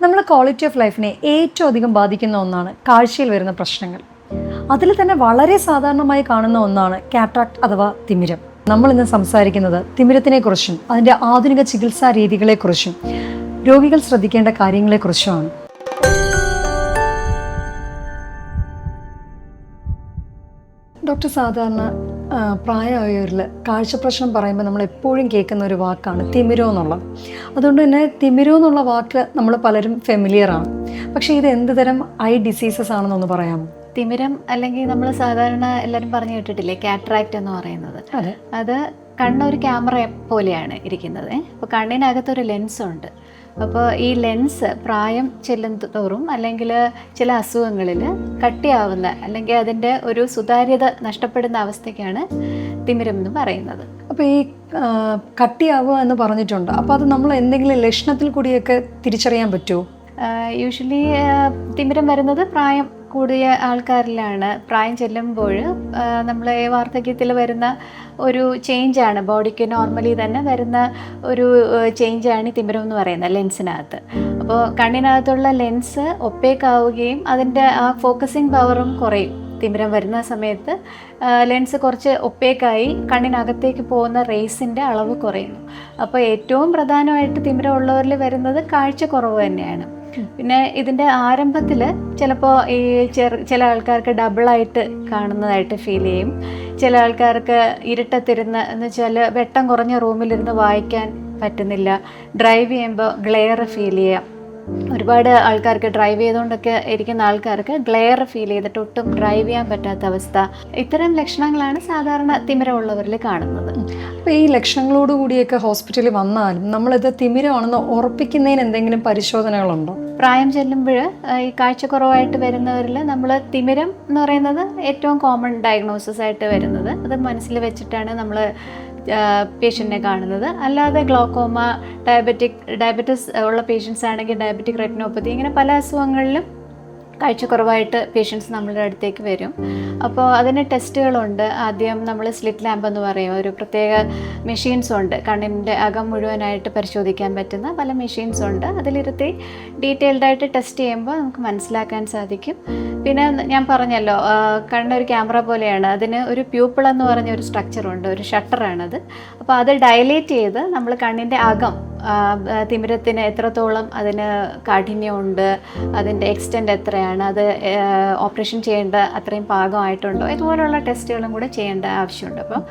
നമ്മളെ quality of ലൈഫിനെ ഏറ്റവും അധികം ബാധിക്കുന്ന ഒന്നാണ് കാഴ്ചയിൽ വരുന്ന പ്രശ്നങ്ങൾ. അതിൽ തന്നെ വളരെ സാധാരണമായി കാണുന്ന ഒന്നാണ് കാറ്ററാക്ട് അഥവാ തിമിരം. നമ്മൾ ഇന്ന് സംസാരിക്കുന്നത് തിമിരത്തിനെക്കുറിച്ചും അതിൻ്റെ ആധുനിക ചികിത്സാ രീതികളെക്കുറിച്ചും രോഗികൾ ശ്രദ്ധിക്കേണ്ട കാര്യങ്ങളെക്കുറിച്ചുമാണ്. ഡോക്ടർ, സാധാരണ പ്രായമായവരിൽ കാഴ്ചപ്രശ്നം പറയുമ്പോൾ നമ്മൾ എപ്പോഴും കേൾക്കുന്ന ഒരു വാക്കാണ് തിമിരം എന്നുള്ളത്. അതുകൊണ്ട് തന്നെ തിമിരം എന്നുള്ള വാക്ക് നമ്മൾ പലരും ഫെമിലിയറാണ്. പക്ഷേ ഇത് എന്ത് തരം ഐ ഡിസീസസ് ആണെന്നൊന്ന് പറയാമോ? തിമിരം അല്ലെങ്കിൽ നമ്മൾ സാധാരണ എല്ലാവരും പറഞ്ഞു കേട്ടിട്ടില്ലേ കാറ്ററാക്ട് എന്ന് പറയുന്നത്. അത് കണ്ണൊരു ക്യാമറ പോലെയാണ് ഇരിക്കുന്നത്. അപ്പോൾ കണ്ണിനകത്തൊരു ലെൻസ് ഉണ്ട്. അപ്പോൾ ഈ ലെൻസ് പ്രായം ചെല്ലുന്തോറും അല്ലെങ്കിൽ ചില അസുഖങ്ങളിൽ കട്ടിയാവുന്ന അല്ലെങ്കിൽ അതിൻ്റെ ഒരു സുതാര്യത നഷ്ടപ്പെടുന്ന അവസ്ഥയ്ക്കാണ് തിമിരം എന്ന് പറയുന്നത്. അപ്പോൾ ഈ കട്ടിയാവുക എന്ന് പറഞ്ഞിട്ടുണ്ട്. അപ്പോൾ അത് നമ്മൾ എന്തെങ്കിലും ലക്ഷണത്തിൽ കൂടിയൊക്കെ തിരിച്ചറിയാൻ പറ്റുമോ? യൂഷ്വലി തിമിരം വരുന്നത് പ്രായം കൂടിയ ആൾക്കാരിലാണ്. പ്രായം ചെല്ലുമ്പോൾ നമ്മൾ വാർദ്ധക്യത്തിൽ വരുന്ന ഒരു ചേഞ്ചാണ്, ബോഡിക്ക് നോർമലി തന്നെ വരുന്ന ഒരു ചേഞ്ചാണ് ഈ തിമിരം എന്ന് പറയുന്നത് ലെൻസിനകത്ത്. അപ്പോൾ കണ്ണിനകത്തുള്ള ലെൻസ് ഒപ്പേക്കാവുകയും അതിൻ്റെ ആ ഫോക്കസിങ് പവറും കുറയും. തിമിരം വരുന്ന സമയത്ത് ലെൻസ് കുറച്ച് ഒപ്പേക്കായി കണ്ണിനകത്തേക്ക് പോകുന്ന റേസിൻ്റെ അളവ് കുറയുന്നു. അപ്പോൾ ഏറ്റവും പ്രധാനമായിട്ട് തിമിരം ഉള്ളവരിൽ വരുന്നത് കാഴ്ചക്കുറവ് തന്നെയാണ്. പിന്നെ ഇതിൻ്റെ ആരംഭത്തിൽ ചിലപ്പോൾ ഈ ചില ആൾക്കാർക്ക് ഡബിളായിട്ട് കാണുന്നതായിട്ട് ഫീൽ ചെയ്യും. ചില ആൾക്കാർക്ക് ഇരുട്ടത്തിരുന്ന് എന്ന് വെച്ചാൽ വെട്ടം കുറഞ്ഞ റൂമിലിരുന്ന് വായിക്കാൻ പറ്റുന്നില്ല. ഡ്രൈവ് ചെയ്യുമ്പോൾ ഗ്ലെയർ ഫീൽ ചെയ്യാം. ഒരുപാട് ആൾക്കാർക്ക് ഡ്രൈവ് ചെയ്തുകൊണ്ടൊക്കെ ഇരിക്കുന്ന ആൾക്കാർക്ക് ഗ്ലെയർ ഫീൽ ചെയ്തിട്ട് ഒട്ടും ഡ്രൈവ് ചെയ്യാൻ പറ്റാത്ത അവസ്ഥ. ഇത്തരം ലക്ഷണങ്ങളാണ് സാധാരണ തിമിരമുള്ളവരിൽ കാണുന്നത്. അപ്പോൾ ഈ ലക്ഷണങ്ങളോടുകൂടിയൊക്കെ ഹോസ്പിറ്റലിൽ വന്നാലും നമ്മളിത് തിമിരമാണെന്ന് ഉറപ്പിക്കുന്നതിന് എന്തെങ്കിലും പരിശോധനകളുണ്ടോ? പ്രായം ചെല്ലുമ്പോൾ ഈ കാഴ്ചക്കുറവായിട്ട് വരുന്നവരിൽ നമ്മൾ തിമിരം എന്ന് പറയുന്നത് ഏറ്റവും കോമൺ ഡയഗ്നോസിസ് ആയിട്ട് വരുന്നത്. അത് മനസ്സിൽ വെച്ചിട്ടാണ് നമ്മൾ പേഷ്യൻറ്റിനെ കാണുന്നത്. അല്ലാതെ ഗ്ലോക്കോമ, ഡയബറ്റിസ് ഉള്ള പേഷ്യൻസ് ആണെങ്കിൽ ഡയബറ്റിക് റെറ്റിനോപ്പതി, ഇങ്ങനെ പല അസുഖങ്ങളിലും കാഴ്ചക്കുറവായിട്ട് പേഷ്യൻസ് നമ്മളുടെ അടുത്തേക്ക് വരും. അപ്പോൾ അതിന് ടെസ്റ്റുകളുണ്ട്. ആദ്യം നമ്മൾ സ്ലിറ്റ് ലാമ്പ് എന്ന് പറയും, ഒരു പ്രത്യേക മെഷീൻസ് ഉണ്ട്. കണ്ണിൻ്റെ അകം മുഴുവനായിട്ട് പരിശോധിക്കാൻ പറ്റുന്ന പല മെഷീൻസ് ഉണ്ട്. അതിലിരുത്തി ഡീറ്റെയിൽഡായിട്ട് ടെസ്റ്റ് ചെയ്യുമ്പോൾ നമുക്ക് മനസ്സിലാക്കാൻ സാധിക്കും. പിന്നെ ഞാൻ പറഞ്ഞല്ലോ, കണ്ണൊരു ക്യാമറ പോലെയാണ്. അതിന് ഒരു പ്യൂപ്പിൾ എന്ന് പറഞ്ഞ ഒരു സ്ട്രക്ചറുണ്ട്, ഒരു ഷട്ടറാണത്. അപ്പോൾ അത് ഡയലേറ്റ് ചെയ്ത് നമ്മൾ കണ്ണിൻ്റെ അകം തിമിരത്തിന് എത്രത്തോളം അതിന് കാഠിന്യമുണ്ട്, അതിൻ്റെ എക്സ്റ്റെൻറ്റ് എത്രയാണ്, അത് ഓപ്പറേഷൻ ചെയ്യേണ്ട അത്രയും പാകമായിട്ടുണ്ടോ, ഇതുപോലുള്ള ടെസ്റ്റുകളും കൂടെ ചെയ്യേണ്ട ആവശ്യമുണ്ട്. അപ്പം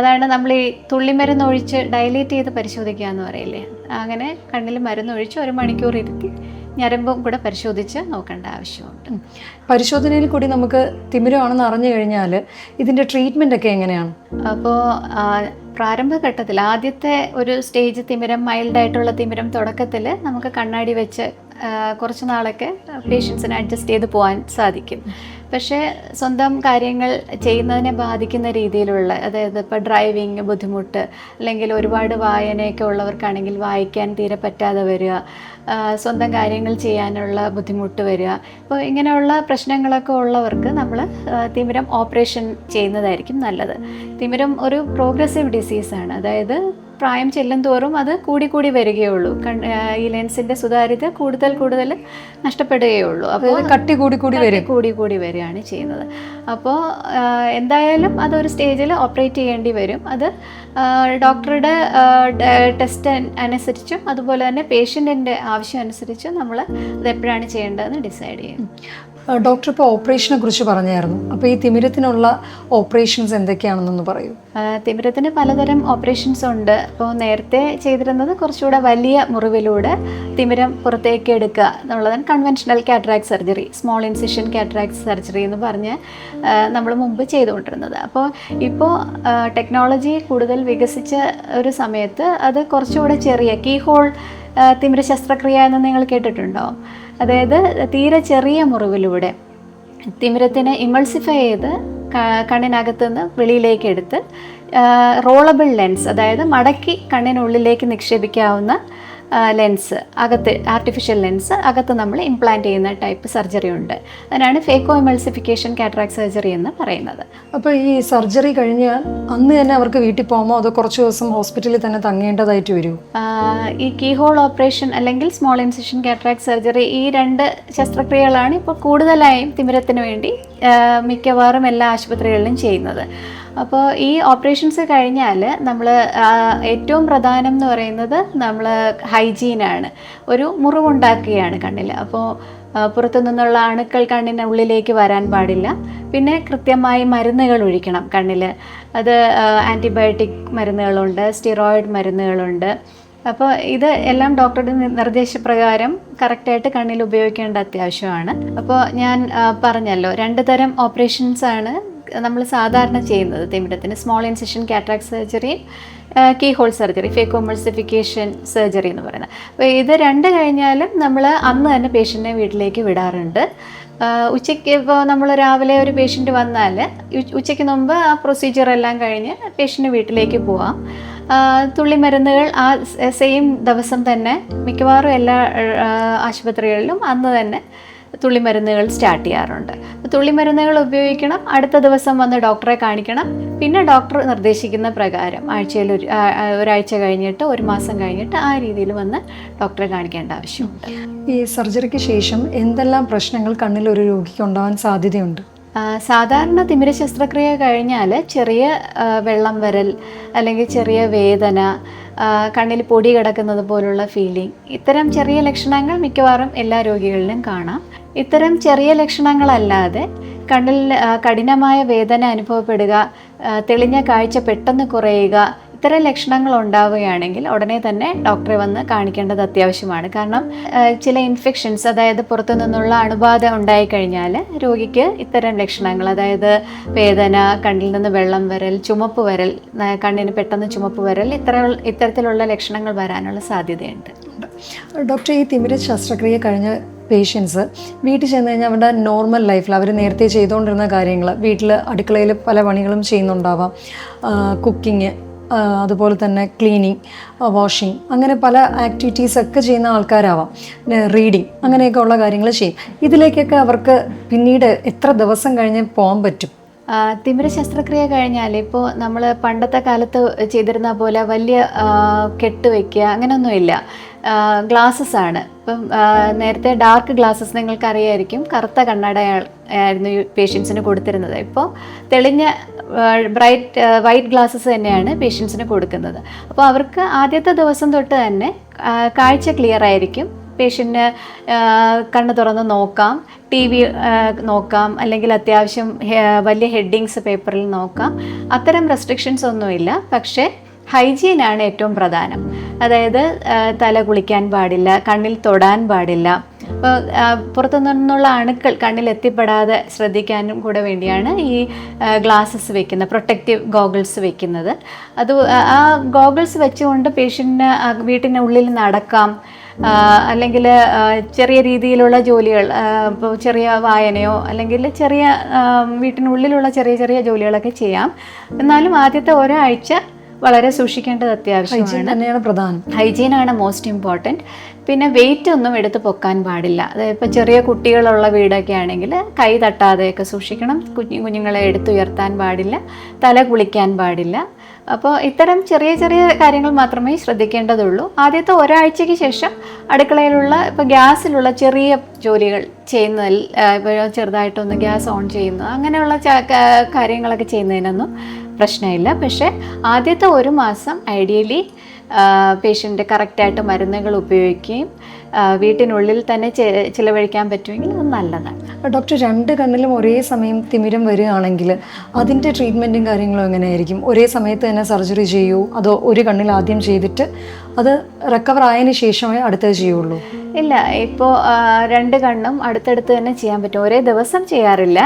അതാണ് നമ്മൾ ഈ തുള്ളിമരുന്ന് ഒഴിച്ച് ഡയലേറ്റ് ചെയ്ത് പരിശോധിക്കുക എന്ന് പറയില്ലേ, അങ്ങനെ കണ്ണിൽ മരുന്നൊഴിച്ച് 1 മണിക്കൂർ ഇരുത്തി ഞരമ്പും കൂടെ പരിശോധിച്ച് നോക്കേണ്ട ആവശ്യമുണ്ട്. പരിശോധനയിൽ കൂടി നമുക്ക് തിമിരമാണെന്ന് അറിഞ്ഞു കഴിഞ്ഞാൽ ഇതിൻ്റെ ട്രീറ്റ്മെൻ്റ് ഒക്കെ എങ്ങനെയാണ്? അപ്പോൾ പ്രാരംഭഘട്ടത്തിൽ ആദ്യത്തെ ഒരു സ്റ്റേജ് തിമിരം, മൈൽഡായിട്ടുള്ള തിമിരം, തുടക്കത്തിൽ നമുക്ക് കണ്ണാടി വെച്ച് കുറച്ച് നാളൊക്കെ പേഷ്യൻസിനെ അഡ്ജസ്റ്റ് ചെയ്ത് പോകാൻ സാധിക്കും. പക്ഷേ സ്വന്തം കാര്യങ്ങൾ ചെയ്യുന്നതിനെ ബാധിക്കുന്ന രീതിയിലുള്ള, അതായത് ഇപ്പോൾ ഡ്രൈവിങ് ബുദ്ധിമുട്ട്, അല്ലെങ്കിൽ ഒരുപാട് വായനയൊക്കെ ഉള്ളവർക്കാണെങ്കിൽ വായിക്കാൻ തീരെ പറ്റാതെ വരിക, സ്വന്തം കാര്യങ്ങൾ ചെയ്യാനുള്ള ബുദ്ധിമുട്ട് വരിക. അപ്പോൾ ഇങ്ങനെയുള്ള പ്രശ്നങ്ങളൊക്കെ ഉള്ളവർക്ക് നമ്മൾ തിമിരം ഓപ്പറേഷൻ ചെയ്യുന്നതായിരിക്കും നല്ലത്. തിമിരം ഒരു പ്രോഗ്രസീവ് ഡിസീസാണ്. അതായത് പ്രായം ചെല്ലും തോറും അത് കൂടി വരികയുള്ളൂ. ഈ ലെൻസിൻ്റെ സുതാര്യത കൂടുതൽ നഷ്ടപ്പെടുകയുള്ളൂ. അപ്പോൾ കട്ടി കൂടി വരികയാണ് ചെയ്യുന്നത്. അപ്പോൾ എന്തായാലും അതൊരു സ്റ്റേജിൽ ഓപ്പറേറ്റ് ചെയ്യേണ്ടി വരും. അത് ഡോക്ടറുടെ ടെസ്റ്റ് അനുസരിച്ചും അതുപോലെ തന്നെ പേഷ്യൻറ്റിൻ്റെ ആവശ്യം അനുസരിച്ചും നമ്മൾ അതെപ്പോഴാണ് ചെയ്യേണ്ടതെന്ന് ഡിസൈഡ് ചെയ്യും. ഡോക്ടർ ഇപ്പോൾ ഓപ്പറേഷനെ കുറിച്ച് പറഞ്ഞായിരുന്നു. അപ്പോൾ ഈ തിമിരത്തിനുള്ള ഓപ്പറേഷൻസ് എന്തൊക്കെയാണെന്നൊന്ന് പറയൂ. തിമിരത്തിന് പലതരം ഓപ്പറേഷൻസ് ഉണ്ട്. അപ്പോൾ നേരത്തെ ചെയ്തിരുന്നത് കുറച്ചുകൂടെ വലിയ മുറിവിലൂടെ തിമിരം പുറത്തേക്ക് എടുക്കുക എന്നുള്ളതാണ് conventional cataract surgery, small incision cataract surgery എന്ന് പറഞ്ഞ് നമ്മൾ മുമ്പ് ചെയ്തുകൊണ്ടിരുന്നത്. അപ്പോൾ ഇപ്പോൾ ടെക്നോളജി കൂടുതൽ വികസിച്ച ഒരു സമയത്ത് അത് കുറച്ചുകൂടെ ചെറിയ കീഹോൾ തിമിര ശസ്ത്രക്രിയ എന്ന് നിങ്ങൾ കേട്ടിട്ടുണ്ടോ? അതായത് തീരെ ചെറിയ മുറിവിലൂടെ തിമിരത്തിനെ ഇമൾസിഫൈ ചെയ്ത് കണ്ണിനകത്തുനിന്ന് വെളിയിലേക്ക് എടുത്ത് റോളബിൾ ലെൻസ്, അതായത് മടക്കി കണ്ണിനുള്ളിലേക്ക് നിക്ഷേപിക്കാവുന്ന ലെൻസ് അകത്ത്, ആർട്ടിഫിഷ്യൽ ലെൻസ് അകത്ത് നമ്മൾ ഇംപ്ലാന്റ് ചെയ്യുന്ന ടൈപ്പ് സർജറി ഉണ്ട്. അതിനാണ് ഫേക്കോ എമൾസിഫിക്കേഷൻ കാറ്ററാക്ട് സർജറി എന്ന് പറയുന്നത്. അപ്പോൾ ഈ സർജറി കഴിഞ്ഞാൽ അന്ന് തന്നെ അവർക്ക് വീട്ടിൽ പോകുമോ അതോ കുറച്ച് ദിവസം ഹോസ്പിറ്റലിൽ തന്നെ തങ്ങേണ്ടതായിട്ട് വരുമോ? ഈ കീഹോൾ ഓപ്പറേഷൻ അല്ലെങ്കിൽ സ്മോൾ ഇൻസിഷൻ കാറ്ററാക്ട് സർജറി, ഈ 2 ശസ്ത്രക്രിയകളാണ് ഇപ്പോൾ കൂടുതലായും തിമിരത്തിന് വേണ്ടി മിക്കവാറും എല്ലാ ആശുപത്രികളിലും ചെയ്യുന്നത്. അപ്പോൾ ഈ ഓപ്പറേഷൻസ് കഴിഞ്ഞാൽ നമ്മൾ ഏറ്റവും പ്രധാനം എന്ന് പറയുന്നത് നമ്മൾ ഹൈജീനാണ്. ഒരു മുറിവുണ്ടാക്കുകയാണ് കണ്ണിൽ. അപ്പോൾ പുറത്തു നിന്നുള്ള അണുക്കൾ കണ്ണിനുള്ളിലേക്ക് വരാൻ പാടില്ല. പിന്നെ കൃത്യമായി മരുന്നുകൾ ഒഴിക്കണം കണ്ണിൽ. അത് ആൻറ്റിബയോട്ടിക് മരുന്നുകളുണ്ട്, സ്റ്റിറോയിഡ് മരുന്നുകളുണ്ട്. അപ്പോൾ ഇത് എല്ലാം ഡോക്ടറുടെ നിർദ്ദേശപ്രകാരം കറക്റ്റായിട്ട് കണ്ണിൽ ഉപയോഗിക്കേണ്ട അത്യാവശ്യമാണ്. അപ്പോൾ ഞാൻ പറഞ്ഞല്ലോ 2 തരം ഓപ്പറേഷൻസാണ് നമ്മൾ സാധാരണ ചെയ്യുന്നത് തിമിരത്തിന്. Small incision cataract surgery, keyhole surgery, phacoemulsification surgery എന്ന് പറയുന്നത്. അപ്പോൾ ഇത് 2 കഴിഞ്ഞാലും നമ്മൾ അന്ന് തന്നെ പേഷ്യൻറ്റിനെ വീട്ടിലേക്ക് വിടാറുണ്ട്. ഉച്ചയ്ക്ക് ഇപ്പോൾ നമ്മൾ രാവിലെ ഒരു പേഷ്യൻ്റ് വന്നാൽ ഉച്ചയ്ക്ക് മുമ്പ് ആ പ്രൊസീജിയർ എല്ലാം കഴിഞ്ഞ് പേഷ്യൻ്റ് വീട്ടിലേക്ക് പോവാം. തുള്ളിമരുന്നുകൾ ആ സെയിം ദിവസം തന്നെ മിക്കവാറും എല്ലാ ആശുപത്രികളിലും അന്ന് തന്നെ തുള്ളിമരുന്നുകൾ സ്റ്റാർട്ട് ചെയ്യാറുണ്ട്. തുള്ളിമരുന്നുകൾ ഉപയോഗിക്കണം, അടുത്ത ദിവസം വന്ന് ഡോക്ടറെ കാണിക്കണം. പിന്നെ ഡോക്ടർ നിർദ്ദേശിക്കുന്ന പ്രകാരം ആഴ്ചയിൽ ഒരാഴ്ച കഴിഞ്ഞിട്ട് 1 മാസം കഴിഞ്ഞിട്ട് ആ രീതിയിൽ വന്ന് ഡോക്ടറെ കാണിക്കേണ്ട ആവശ്യമുണ്ട്. ഈ സർജറിക്ക് ശേഷം എന്തെല്ലാം പ്രശ്നങ്ങൾ കണ്ണിൽ ഒരു രോഗിക്ക് ഉണ്ടാവാൻ സാധ്യതയുണ്ട്? സാധാരണ തിമിര ശസ്ത്രക്രിയ കഴിഞ്ഞാൽ ചെറിയ വെള്ളം വരൽ, അല്ലെങ്കിൽ ചെറിയ വേദന, കണ്ണിൽ പൊടി കിടക്കുന്നത് പോലുള്ള ഫീലിംഗ്, ഇത്തരം ചെറിയ ലക്ഷണങ്ങൾ മിക്കവാറും എല്ലാ രോഗികളിലും കാണാം. ഇത്തരം ചെറിയ ലക്ഷണങ്ങളല്ലാതെ കണ്ണിൽ കഠിനമായ വേദന അനുഭവപ്പെടുക, തെളിഞ്ഞ കാഴ്ച പെട്ടെന്ന് കുറയുക, ഇത്തരം ലക്ഷണങ്ങൾ ഉണ്ടാവുകയാണെങ്കിൽ ഉടനെ തന്നെ ഡോക്ടറെ വന്ന് കാണിക്കേണ്ടത് അത്യാവശ്യമാണ്. കാരണം ചില ഇൻഫെക്ഷൻസ്, അതായത് പുറത്തു നിന്നുള്ള അണുബാധ ഉണ്ടായിക്കഴിഞ്ഞാൽ രോഗിക്ക് ഇത്തരം ലക്ഷണങ്ങൾ, അതായത് വേദന, കണ്ണിൽ നിന്ന് വെള്ളം വരൽ, ചുമപ്പ് വരൽ, കണ്ണിന് പെട്ടെന്ന് ചുമപ്പ് വരൽ, ഇത്തരത്തിലുള്ള ലക്ഷണങ്ങൾ വരാനുള്ള സാധ്യതയുണ്ട്. ഡോക്ടർ, ഈ തിമിര ശസ്ത്രക്രിയ കഴിഞ്ഞ പേഷ്യൻസ് വീട്ടിൽ ചെന്ന് കഴിഞ്ഞാൽ അവരുടെ നോർമൽ ലൈഫിൽ അവർ നേരത്തെ ചെയ്തുകൊണ്ടിരുന്ന കാര്യങ്ങൾ, വീട്ടിൽ അടുക്കളയിൽ പല പണികളും ചെയ്യുന്നുണ്ടാവാം, കുക്കിങ്, അതുപോലെ തന്നെ ക്ലീനിങ്, വാഷിംഗ്, അങ്ങനെ പല ആക്ടിവിറ്റീസൊക്കെ ചെയ്യുന്ന ആൾക്കാരാവാം, റീഡിങ്, അങ്ങനെയൊക്കെ ഉള്ള കാര്യങ്ങൾ ചെയ്യും. ഇതിലേക്കൊക്കെ അവർക്ക് പിന്നീട് എത്ര ദിവസം കഴിഞ്ഞ് പോകാൻ പറ്റും? തിമിര ശസ്ത്രക്രിയ കഴിഞ്ഞാൽ ഇപ്പോൾ നമ്മൾ പണ്ടത്തെ കാലത്ത് ചെയ്തിരുന്ന പോലെ വലിയ കെട്ട് വയ്ക്കുക അങ്ങനെയൊന്നുമില്ല. ഗ്ലാസ്സസ് ആണ്. ഇപ്പം നേരത്തെ ഡാർക്ക് ഗ്ലാസ്സസ് നിങ്ങൾക്കറിയായിരിക്കും, കറുത്ത കണ്ണട ആയിരുന്നു പേഷ്യൻസിന് കൊടുത്തിരുന്നത്. ഇപ്പോൾ തെളിഞ്ഞ വൈറ്റ് ഗ്ലാസ്സസ് തന്നെയാണ് പേഷ്യൻസിന് കൊടുക്കുന്നത്. അപ്പോൾ അവർക്ക് ആദ്യത്തെ ദിവസം തൊട്ട് തന്നെ കാഴ്ച ക്ലിയർ ആയിരിക്കും. പേഷ്യൻറ്റിന് കണ്ണ് തുറന്ന് നോക്കാം, TV നോക്കാം, അല്ലെങ്കിൽ അത്യാവശ്യം വലിയ ഹെഡിങ്സ് പേപ്പറിൽ നോക്കാം. അത്തരം റെസ്ട്രിക്ഷൻസ് ഒന്നുമില്ല. പക്ഷേ ഹൈജീനാണ് ഏറ്റവും പ്രധാനം. അതായത് തല കുളിക്കാൻ പാടില്ല, കണ്ണിൽ തൊടാൻ പാടില്ല. അപ്പോൾ പുറത്തു നിന്നുള്ള അണുക്കൾ കണ്ണിൽ എത്തിപ്പെടാതെ ശ്രദ്ധിക്കാനും കൂടെ വേണ്ടിയാണ് ഈ ഗ്ലാസ്സസ് വെക്കുന്നത്, പ്രൊട്ടക്റ്റീവ് ഗോഗിൾസ് വെക്കുന്നത്. അത് ആ ഗോഗിൾസ് വെച്ചുകൊണ്ട് പേഷ്യൻറ്റിന് വീട്ടിനുള്ളിൽ നടക്കാം, അല്ലെങ്കിൽ ചെറിയ രീതിയിലുള്ള ജോലികൾ, ഇപ്പോൾ ചെറിയ വായനയോ അല്ലെങ്കിൽ ചെറിയ വീട്ടിനുള്ളിലുള്ള ചെറിയ ചെറിയ ജോലികളൊക്കെ ചെയ്യാം. എന്നാലും ആദ്യത്തെ ഒരാഴ്ച വളരെ സൂക്ഷിക്കേണ്ടത് അത്യാവശ്യമാണ്. ഹൈജീനാണ് മോസ്റ്റ് ഇമ്പോർട്ടൻറ്റ്. പിന്നെ വെയിറ്റ് ഒന്നും എടുത്ത് പൊക്കാൻ പാടില്ല. അതായത് ഇപ്പോൾ ചെറിയ കുട്ടികളുള്ള വീടൊക്കെ ആണെങ്കിൽ കൈ തട്ടാതെയൊക്കെ സൂക്ഷിക്കണം. കുഞ്ഞുങ്ങളെ എടുത്തുയർത്താൻ പാടില്ല, തല കുളിക്കാൻ പാടില്ല. അപ്പോൾ ഇത്തരം ചെറിയ ചെറിയ കാര്യങ്ങൾ മാത്രമേ ശ്രദ്ധിക്കേണ്ടതുള്ളൂ. ആദ്യത്തെ ഒരാഴ്ചയ്ക്ക് ശേഷം അടുക്കളയിലുള്ള ഇപ്പോൾ ഗ്യാസിലുള്ള ചെറിയ ജോലികൾ ചെയ്യുന്നതിൽ, ഇപ്പോൾ ചെറുതായിട്ടൊന്ന് ഗ്യാസ് ഓൺ ചെയ്യുന്നു, അങ്ങനെയുള്ള കാര്യങ്ങളൊക്കെ ചെയ്യുന്നതിനൊന്നും പ്രശ്നമില്ല. പക്ഷേ ആദ്യത്തെ 1 മാസം ഐഡിയലി പേഷ്യൻ്റ് കറക്റ്റായിട്ട് മരുന്നുകൾ ഉപയോഗിക്കുകയും വീട്ടിനുള്ളിൽ തന്നെ ചിലവഴിക്കാൻ പറ്റുമെങ്കിൽ അത് നല്ലതാണ്. ഡോക്ടർ, 2 കണ്ണിലും ഒരേ സമയം തിമിരം വരികയാണെങ്കിൽ അതിൻ്റെ ട്രീറ്റ്മെൻറ്റും കാര്യങ്ങളും എങ്ങനെയായിരിക്കും? ഒരേ സമയത്ത് തന്നെ സർജറി ചെയ്യുമോ, അതോ ഒരു കണ്ണിൽ ആദ്യം ചെയ്തിട്ട് അത് റിക്കവർ ആയതിനു ശേഷമേ അടുത്തത് ചെയ്യുള്ളൂ? ഇല്ല, ഇപ്പോൾ 2 കണ്ണും അടുത്തടുത്ത് തന്നെ ചെയ്യാൻ പറ്റും. ഒരേ ദിവസം ചെയ്യാറില്ല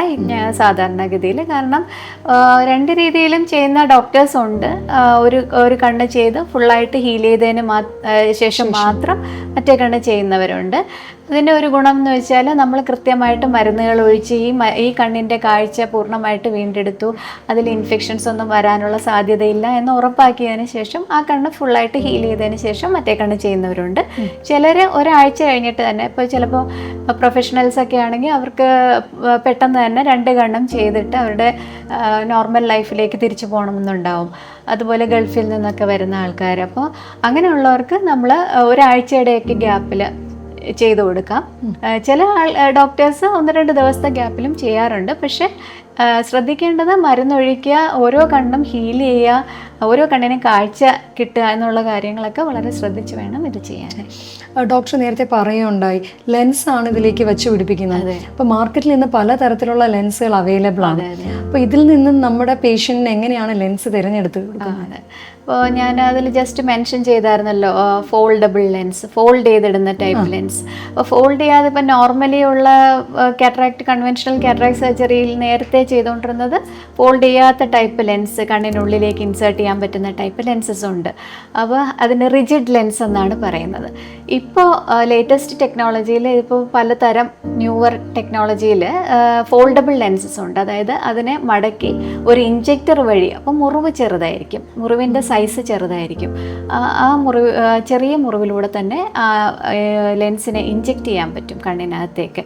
സാധാരണഗതിയിൽ. കാരണം 2 രീതിയിലും ചെയ്യുന്ന ഡോക്ടേഴ്സ് ഉണ്ട്. ഒരു കണ്ണ് ചെയ്ത് ഫുള്ളായിട്ട് ഹീൽ ചെയ്തതിന് ശേഷം മാത്രം മറ്റേ കണ്ണ് ചെയ്യുന്നവരുണ്ട്. ഇതിൻ്റെ ഒരു ഗുണം എന്ന് വെച്ചാൽ നമ്മൾ കൃത്യമായിട്ട് മരുന്നുകൾ ഒഴിച്ച് ഈ കണ്ണിൻ്റെ കാഴ്ച പൂർണ്ണമായിട്ട് വീണ്ടെടുത്തു, അതിൽ ഇൻഫെക്ഷൻസ് ഒന്നും വരാനുള്ള സാധ്യതയില്ല എന്ന് ഉറപ്പാക്കിയതിന് ശേഷം ആ കണ്ണ് ഫുള്ളായിട്ട് ഹീൽ ചെയ്തതിന് ചെയ്തതിന് ശേഷം മറ്റേ കണ്ണ് ചെയ്യുന്നവരുണ്ട്. ചിലർ ഒരാഴ്ച കഴിഞ്ഞിട്ട് തന്നെ, ഇപ്പോൾ ചിലപ്പോൾ പ്രൊഫഷണൽസ് ഒക്കെ ആണെങ്കിൽ അവർക്ക് പെട്ടെന്ന് തന്നെ 2 കണ്ണും ചെയ്തിട്ട് അവരുടെ നോർമൽ ലൈഫിലേക്ക് തിരിച്ചു പോകണമെന്നുണ്ടാവും. അതുപോലെ ഗൾഫിൽ നിന്നൊക്കെ വരുന്ന ആൾക്കാർ. അപ്പോൾ അങ്ങനെയുള്ളവർക്ക് നമ്മൾ ഒരാഴ്ചയുടെയൊക്കെ ഗ്യാപ്പിൽ ചെയ്തു കൊടുക്കാം. ചില ഡോക്ടേഴ്സ് 1-2 ദിവസത്തെ ഗ്യാപ്പിലും ചെയ്യാറുണ്ട്. പക്ഷേ ശ്രദ്ധിക്കേണ്ടത് മരുന്നൊഴിക്കുക, ഓരോ കണ്ണും ഹീൽ ചെയ്യുക, ഓരോ കണ്ണിനും കാഴ്ച കിട്ടുക എന്നുള്ള കാര്യങ്ങളൊക്കെ വളരെ ശ്രദ്ധിച്ച് വേണം ഇത് ചെയ്യാൻ. ഡോക്ടർ നേരത്തെ പറയുകയുണ്ടായി ലെൻസാണ് ഇതിലേക്ക് വെച്ച് പിടിപ്പിക്കുന്നത്. അപ്പോൾ മാർക്കറ്റിൽ നിന്ന് പലതരത്തിലുള്ള ലെൻസുകൾ അവൈലബിൾ ആണ്. അപ്പോൾ ഇതിൽ നിന്നും നമ്മുടെ പേഷ്യൻറ്റിന് എങ്ങനെയാണ് ലെൻസ് തിരഞ്ഞെടുത്ത് കൊടുക്കുന്നത്? അപ്പോൾ ഞാൻ അതിൽ ജസ്റ്റ് മെൻഷൻ ചെയ്തായിരുന്നല്ലോ, ഫോൾഡബിൾ ലെൻസ്, ഫോൾഡ് ചെയ്തിടുന്ന ടൈപ്പ് ലെൻസ്. അപ്പോൾ ഫോൾഡ് ചെയ്യാതെ ഇപ്പം നോർമലി ഉള്ള കാറ്ററാക്ട്, കൺവെൻഷണൽ കാറ്ററാക്ട് സർജറിയിൽ നേരത്തെ ചെയ്തുകൊണ്ടിരുന്നത് ഫോൾഡ് ചെയ്യാത്ത ടൈപ്പ് ലെൻസ്, കണ്ണിനുള്ളിലേക്ക് ഇൻസേർട്ട് ചെയ്യാൻ പറ്റുന്ന ടൈപ്പ് ലെൻസസ് ഉണ്ട്. അപ്പോൾ അതിന് റിജിഡ് ലെൻസ് എന്നാണ് പറയുന്നത്. ഇപ്പോൾ ലേറ്റസ്റ്റ് ടെക്നോളജിയിൽ ഇപ്പോൾ പലതരം ന്യൂവർ ടെക്നോളജിയിൽ ഫോൾഡബിൾ ലെൻസസ് ഉണ്ട്. അതായത് അതിനെ മടക്കി ഒരു ഇഞ്ചക്ടർ വഴി, അപ്പോൾ മുറിവ് ചെറുതായിരിക്കും, മുറിവിൻ്റെ സൈസ് ചെറുതായിരിക്കും, ആ മുറിവ്, ചെറിയ മുറിവിലൂടെ തന്നെ ലെൻസിനെ ഇഞ്ചെക്റ്റ് ചെയ്യാൻ പറ്റും കണ്ണിനകത്തേക്ക്.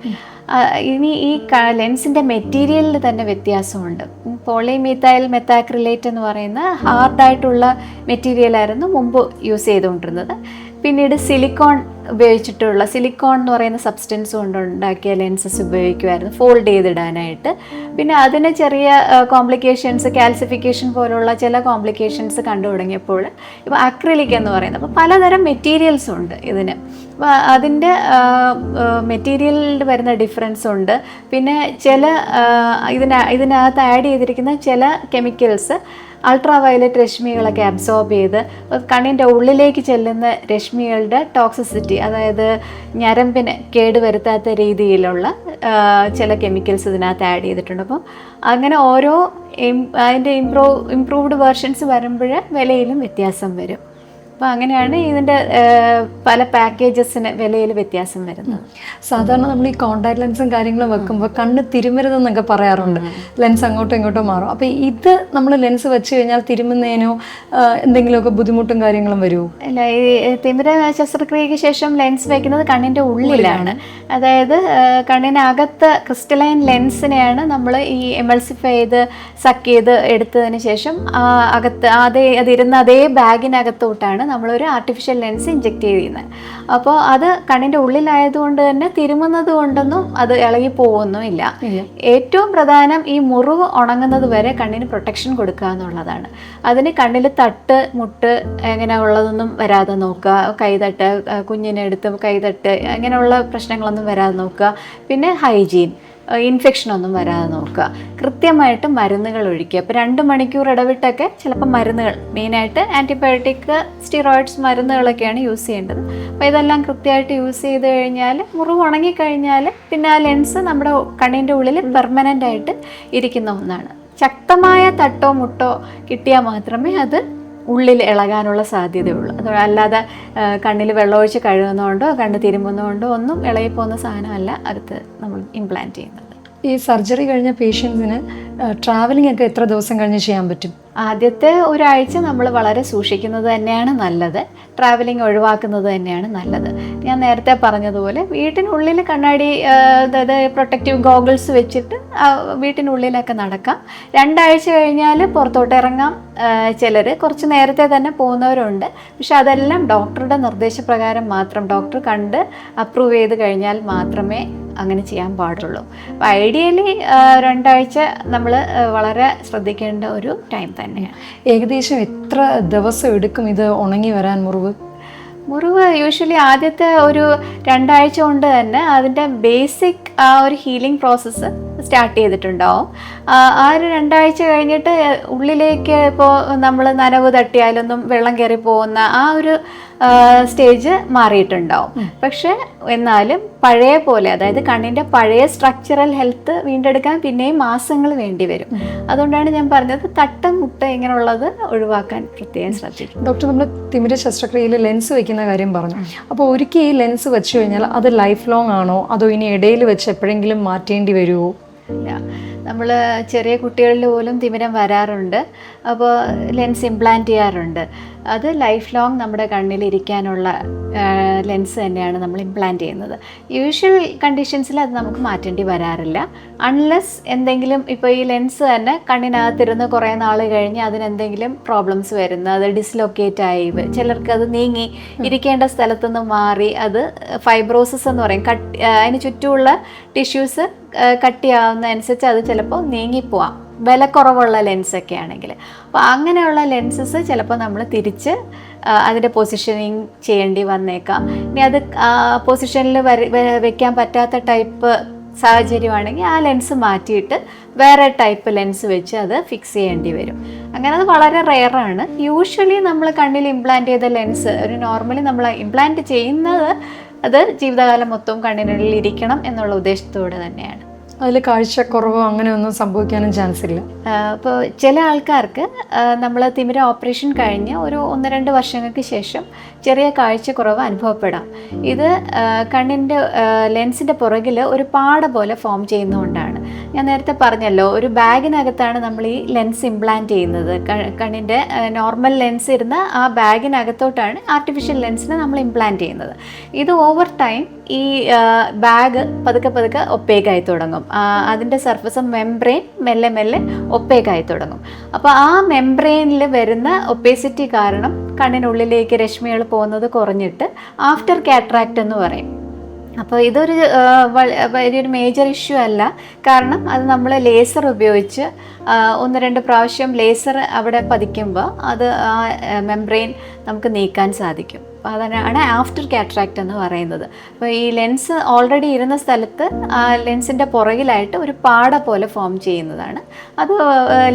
ഇനി ഈ ലെൻസിൻ്റെ മെറ്റീരിയലിൽ തന്നെ വ്യത്യാസമുണ്ട്. പോളിമീഥൈൽ മെത്താക്രിലേറ്റ് എന്ന് പറയുന്ന ഹാർഡായിട്ടുള്ള മെറ്റീരിയലായിരുന്നു മുമ്പ് യൂസ് ചെയ്തുകൊണ്ടിരുന്നത്. പിന്നീട് സിലിക്കോൺ ഉപയോഗിച്ചിട്ടുള്ള, സിലിക്കോൺ എന്ന് പറയുന്ന സബ്സ്റ്റൻസ് കൊണ്ടുണ്ടാക്കിയ ലെൻസസ് ഉപയോഗിക്കുമായിരുന്നു ഫോൾഡ് ചെയ്തിടാനായിട്ട്. പിന്നെ അതിന് ചെറിയ കോംപ്ലിക്കേഷൻസ്, കാൽസിഫിക്കേഷൻ പോലുള്ള ചില കോംപ്ലിക്കേഷൻസ് കണ്ടു തുടങ്ങിയപ്പോൾ ഇപ്പോൾ അക്രിലിക് എന്ന് പറയുന്നത്, അപ്പോൾ പലതരം മെറ്റീരിയൽസ് ഉണ്ട് ഇതിന്. അപ്പോൾ അതിൻ്റെ മെറ്റീരിയലിൽ വരുന്ന ഡിഫറൻസ് ഉണ്ട്. പിന്നെ ചില ഇതിനകത്ത് ആഡ് ചെയ്തിരിക്കുന്ന ചില കെമിക്കൽസ് അൾട്രാ വയലറ്റ് രശ്മികളൊക്കെ അബ്സോർബ് ചെയ്ത് കണ്ണിൻ്റെ ഉള്ളിലേക്ക് ചെല്ലുന്ന രശ്മികളുടെ ടോക്സിസിറ്റി, അതായത് ഞരമ്പിന് കേടുവരുത്താത്ത രീതിയിലുള്ള ചില കെമിക്കൽസ് ഇതിനകത്ത് ആഡ് ചെയ്തിട്ടുണ്ട്. അപ്പോൾ അങ്ങനെ ഓരോ അതിൻ്റെ ഇംപ്രൂവ്ഡ് വേർഷൻസ് വരുമ്പോൾ വിലയിലും വ്യത്യാസം വരും. അപ്പോൾ അങ്ങനെയാണ് ഇതിൻ്റെ പല പാക്കേജസിന് വിലയിൽ വ്യത്യാസം വരുന്നത്. സാധാരണ നമ്മൾ ഈ കോണ്ടാക്ട് ലെൻസും കാര്യങ്ങളും വെക്കുമ്പോൾ കണ്ണ് തിരുമരുതെന്നൊക്കെ പറയാറുണ്ട്, ലെൻസ് അങ്ങോട്ടും ഇങ്ങോട്ടും മാറും. അപ്പോൾ ഇത് നമ്മൾ ലെൻസ് വെച്ച് കഴിഞ്ഞാൽ തിരുമുന്നതിനോ എന്തെങ്കിലുമൊക്കെ ബുദ്ധിമുട്ടും കാര്യങ്ങളും വരുമോ? അല്ല, ഈ തിമിര ശസ്ത്രക്രിയയ്ക്ക് ശേഷം ലെൻസ് വയ്ക്കുന്നത് കണ്ണിൻ്റെ ഉള്ളിലാണ്. അതായത് കണ്ണിനകത്ത് ക്രിസ്റ്റലൈൻ ലെൻസിനെയാണ് നമ്മൾ ഈ എമൾസിഫൈ ചെയ്ത് സക്ക് ചെയ്ത് എടുത്തതിന് ശേഷം അകത്ത് അതിരുന്ന അതേ ബാഗിനകത്തോട്ടാണ് നമ്മളൊരു ആർട്ടിഫിഷ്യൽ ലെൻസ് ഇഞ്ചെക്ട് ചെയ്യുന്നത്. അപ്പോൾ അത് കണ്ണിൻ്റെ ഉള്ളിലായതുകൊണ്ട് തന്നെ തിരുമുന്നത് കൊണ്ടൊന്നും അത് ഇളകി പോകുന്നുമില്ല. ഏറ്റവും പ്രധാനം ഈ മുറിവ് ഉണങ്ങുന്നത് വരെ കണ്ണിന് പ്രൊട്ടക്ഷൻ കൊടുക്കുക എന്നുള്ളതാണ്. അതിന് കണ്ണിൽ തട്ട്, മുട്ട് എങ്ങനെ ഉള്ളതൊന്നും വരാതെ നോക്കുക, കൈതട്ട്, കുഞ്ഞിനെടുത്ത് കൈതട്ട് അങ്ങനെയുള്ള പ്രശ്നങ്ങളൊന്നും വരാതെ നോക്കുക. പിന്നെ ഹൈജീൻ, ഇൻഫെക്ഷനൊന്നും വരാതെ നോക്കുക. കൃത്യമായിട്ട് മരുന്നുകൾ ഒഴിക്കുക. ഇപ്പോൾ 2 മണിക്കൂർ ഇടവിട്ടൊക്കെ ചിലപ്പോൾ മരുന്നുകൾ, മെയിനായിട്ട് ആൻറ്റിബയോട്ടിക്, സ്റ്റിറോയിഡ്സ് മരുന്നുകളൊക്കെയാണ് യൂസ് ചെയ്യേണ്ടത്. അപ്പോൾ ഇതെല്ലാം കൃത്യമായിട്ട് യൂസ് ചെയ്ത് കഴിഞ്ഞാൽ, മുറിവ് ഉണങ്ങിക്കഴിഞ്ഞാൽ പിന്നെ ആ ലെൻസ് നമ്മുടെ കണ്ണിൻ്റെ ഉള്ളിൽ പെർമനൻ്റ് ആയിട്ട് ഇരിക്കുന്ന ഒന്നാണ്. ശക്തമായ തട്ടോ മുട്ടോ കിട്ടിയാൽ മാത്രമേ അത് ഉള്ളിൽ ഇളകാനുള്ള സാധ്യതയുള്ളൂ. അത് അല്ലാതെ കണ്ണിൽ വെള്ളമൊഴിച്ച് കഴുകുന്നതുകൊണ്ടോ കണ്ണ് തിരുമുന്നതുകൊണ്ടോ ഒന്നും ഇളകിപ്പോകുന്ന സാധനമല്ല അകത്ത് നമ്മൾ ഇംപ്ലാന്റ് ചെയ്യുന്നത്. ഈ സർജറി കഴിഞ്ഞ പേഷ്യൻസിന് ട്രാവലിംഗ് ഒക്കെ എത്ര ദിവസം കഴിഞ്ഞ് ചെയ്യാൻ പറ്റും? ആദ്യത്തെ ഒരാഴ്ച നമ്മൾ വളരെ സൂക്ഷിക്കുന്നത് തന്നെയാണ് നല്ലത്. ട്രാവലിംഗ് ഒഴിവാക്കുന്നത് തന്നെയാണ് നല്ലത്. ഞാൻ നേരത്തെ പറഞ്ഞതുപോലെ വീട്ടിനുള്ളിൽ കണ്ണാടി, അതായത് പ്രൊട്ടക്റ്റീവ് ഗോഗിൾസ് വെച്ചിട്ട് വീട്ടിനുള്ളിലൊക്കെ നടക്കാം. 2 ആഴ്ച കഴിഞ്ഞാൽ പുറത്തോട്ട് ഇറങ്ങാം. ചിലർ കുറച്ച് നേരത്തെ തന്നെ പോകുന്നവരുണ്ട്. പക്ഷെ അതെല്ലാം ഡോക്ടറുടെ നിർദ്ദേശപ്രകാരം മാത്രം, ഡോക്ടർ കണ്ട് അപ്രൂവ് ചെയ്ത് കഴിഞ്ഞാൽ മാത്രമേ അങ്ങനെ ചെയ്യാൻ പാടുള്ളൂ. അപ്പോൾ ഐഡിയലി 2 ആഴ്ച നമ്മൾ വളരെ ശ്രദ്ധിക്കേണ്ട ഒരു ടൈം തന്നെയാണ്. ഏകദേശം എത്ര ദിവസം എടുക്കും ഇത് ഉണങ്ങി വരാൻ മുറിവ്? മുറിവ് യൂഷ്വലി ആദ്യത്തെ ഒരു 2 ആഴ്ച കൊണ്ട് തന്നെ അതിൻ്റെ ബേസിക് ആ ഒരു ഹീലിംഗ് പ്രോസസ്സ് സ്റ്റാർട്ട് ചെയ്തിട്ടുണ്ടാവും. ആ ഒരു 2 ആഴ്ച കഴിഞ്ഞിട്ട് ഉള്ളിലേക്ക് ഇപ്പോൾ നമ്മൾ നനവ് തട്ടിയാലൊന്നും വെള്ളം കയറി പോകുന്ന ആ ഒരു സ്റ്റേജ് മാറിയിട്ടുണ്ടാവും. പക്ഷെ എന്നാലും പഴയ പോലെ, അതായത് കണ്ണിൻ്റെ പഴയ സ്ട്രക്ചറൽ ഹെൽത്ത് വീണ്ടെടുക്കാൻ പിന്നെയും മാസങ്ങൾ വേണ്ടി വരും. അതുകൊണ്ടാണ് ഞാൻ പറഞ്ഞത് തട്ടം മുട്ട ഇങ്ങനെയുള്ളത് ഒഴിവാക്കാൻ പ്രത്യേകം ശ്രദ്ധിക്കും. ഡോക്ടർ, നമ്മൾ തിമിര ശസ്ത്രക്രിയയിൽ ലെൻസ് വെക്കുന്ന കാര്യം പറഞ്ഞു. അപ്പോൾ ഒരിക്കൽ ഈ ലെൻസ് വെച്ച് കഴിഞ്ഞാൽ അത് ലൈഫ് ലോങ് ആണോ, അതോ ഇനി ഇടയിൽ വെച്ച് എപ്പോഴെങ്കിലും മാറ്റേണ്ടി വരുമോ? ഇല്ല, നമ്മൾ ചെറിയ കുട്ടികളിൽ പോലും തിമിരം വരാറുണ്ട്. അപ്പോൾ ലെൻസ് ഇംപ്ലാന്റ് ചെയ്യാറുണ്ട്. അത് ലൈഫ് ലോങ് നമ്മുടെ കണ്ണിൽ ഇരിക്കാനുള്ള ലെൻസ് തന്നെയാണ് നമ്മൾ ഇംപ്ലാന്റ് ചെയ്യുന്നത്. യൂഷ്വൽ കണ്ടീഷൻസിൽ അത് നമുക്ക് മാറ്റേണ്ടി വരാറില്ല. അൺലെസ് എന്തെങ്കിലും ഇപ്പോൾ ഈ ലെൻസ് തന്നെ കണ്ണിനകത്തിരുന്ന് കുറേ നാൾ കഴിഞ്ഞ് അതിനെന്തെങ്കിലും പ്രോബ്ലംസ് വരുന്നു, അത് ഡിസ്ലൊക്കേറ്റ് ആയി, ചിലർക്ക് അത് നീങ്ങി ഇരിക്കേണ്ട സ്ഥലത്തുനിന്ന് മാറി, അത് ഫൈബ്രോസിസ് എന്ന് പറയും, അതിന് ചുറ്റുമുള്ള ടിഷ്യൂസ് കട്ടിയാവുന്നതനുസരിച്ച് അത് ചിലപ്പോൾ നീങ്ങിപ്പോവാം, വിലക്കുറവുള്ള ലെൻസൊക്കെ ആണെങ്കിൽ. അപ്പോൾ അങ്ങനെയുള്ള ലെൻസസ് ചിലപ്പോൾ നമ്മൾ തിരിച്ച് അതിൻ്റെ പൊസിഷനിങ് ചെയ്യേണ്ടി വന്നേക്കാം. ഇനി അത് പൊസിഷനിൽ വെക്കാൻ പറ്റാത്ത ടൈപ്പ് സാഹചര്യമാണെങ്കിൽ ആ ലെൻസ് മാറ്റിയിട്ട് വേറെ ടൈപ്പ് ലെൻസ് വെച്ച് അത് ഫിക്സ് ചെയ്യേണ്ടി വരും. അങ്ങനെ അത് വളരെ റെയറാണ്. യൂഷ്വലി നമ്മൾ കണ്ണിൽ ഇംപ്ലാന്റ് ചെയ്ത ലെൻസ് ഒരു നോർമലി നമ്മൾ ഇംപ്ലാന്റ് ചെയ്യുന്നത് അത് ജീവിതകാലം മൊത്തവും കണ്ണിനുള്ളിൽ ഇരിക്കണം എന്നുള്ള ഉദ്ദേശത്തോടെ തന്നെയാണ്. അതിൽ കാഴ്ചക്കുറവോ അങ്ങനെയൊന്നും സംഭവിക്കാനും ചാൻസ് ഇല്ല. അപ്പോൾ ചില ആൾക്കാർക്ക് നമ്മൾ തിമിര ഓപ്പറേഷൻ കഴിഞ്ഞ് ഒരു 1-2 വർഷങ്ങൾക്ക് ശേഷം ചെറിയ കാഴ്ചക്കുറവ് അനുഭവപ്പെടാം. ഇത് കണ്ണിൻ്റെ ലെൻസിൻ്റെ പുറകിൽ ഒരു പാട പോലെ ഫോം ചെയ്യുന്നതുകൊണ്ടാണ്. ഞാൻ നേരത്തെ പറഞ്ഞല്ലോ, ഒരു ബാഗിനകത്താണ് നമ്മൾ ഈ ലെൻസ് ഇംപ്ലാന്റ് ചെയ്യുന്നത്. കണ്ണിൻ്റെ നോർമൽ ലെൻസ് ഇരുന്ന ആ ബാഗിനകത്തോട്ടാണ് ആർട്ടിഫിഷ്യൽ ലെൻസിനെ നമ്മൾ ഇംപ്ലാന്റ് ചെയ്യുന്നത്. ഇത് ഓവർ ടൈം ഈ ബാഗ് പതുക്കെ ഒപ്പേക്കായി തുടങ്ങും. അതിൻ്റെ സർഫസ് മെംബ്രെയിൻ മെല്ലെ മെല്ലെ ഒപ്പേക്കായി തുടങ്ങും. അപ്പോൾ ആ മെംബ്രെയിനിൽ വരുന്ന ഒപ്പേസിറ്റി കാരണം കണ്ണിനുള്ളിലേക്ക് രശ്മികൾ പോകുന്നത് കുറഞ്ഞിട്ട് ആഫ്റ്റർ കാറ്ററാക്ട് എന്ന് പറയും. അപ്പോൾ ഇതൊരു വലിയൊരു മേജർ ഇഷ്യൂ അല്ല. കാരണം അത് നമ്മൾ ലേസർ ഉപയോഗിച്ച് 1-2 പ്രാവശ്യം ലേസർ അവിടെ പതിക്കുമ്പോൾ അത് ആ മെംബ്രെയിൻ നമുക്ക് നീക്കാൻ സാധിക്കും. അപ്പോൾ അതാണ് ആഫ്റ്റർ കാറ്ററാക്ട് എന്ന് പറയുന്നത്. അപ്പോൾ ഈ ലെൻസ് ഓൾറെഡി ഇരുന്ന സ്ഥലത്ത് ആ ലെൻസിൻ്റെ പുറകിലായിട്ട് ഒരു പാട പോലെ ഫോം ചെയ്യുന്നതാണ്. അത്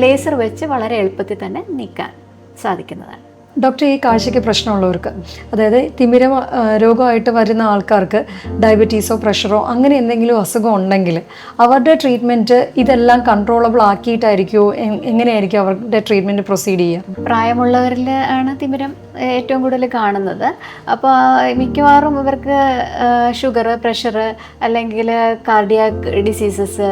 ലേസർ വെച്ച് വളരെ എളുപ്പത്തിൽ തന്നെ നീക്കാൻ സാധിക്കുന്നതാണ്. ഡോക്ടർ, ഈ കാഴ്ചയ്ക്ക് പ്രശ്നമുള്ളവർക്ക്, അതായത് തിമിര രോഗമായിട്ട് വരുന്ന ആൾക്കാർക്ക് ഡയബറ്റീസോ പ്രഷറോ അങ്ങനെ എന്തെങ്കിലും അസുഖം ഉണ്ടെങ്കിൽ അവരുടെ ട്രീറ്റ്മെൻറ്റ് ഇതെല്ലാം കൺട്രോളബിൾ ആക്കിയിട്ടായിരിക്കുമോ, എങ്ങനെയായിരിക്കും അവരുടെ ട്രീറ്റ്മെൻറ്റ് പ്രൊസീഡ് ചെയ്യുക? പ്രായമുള്ളവരിൽ ആണ് തിമിരം ഏറ്റവും കൂടുതൽ കാണുന്നത്. അപ്പോൾ മിക്കവാറും ഇവർക്ക് ഷുഗർ, പ്രഷർ, അല്ലെങ്കിൽ കാർഡിയാക് ഡിസീസസ്,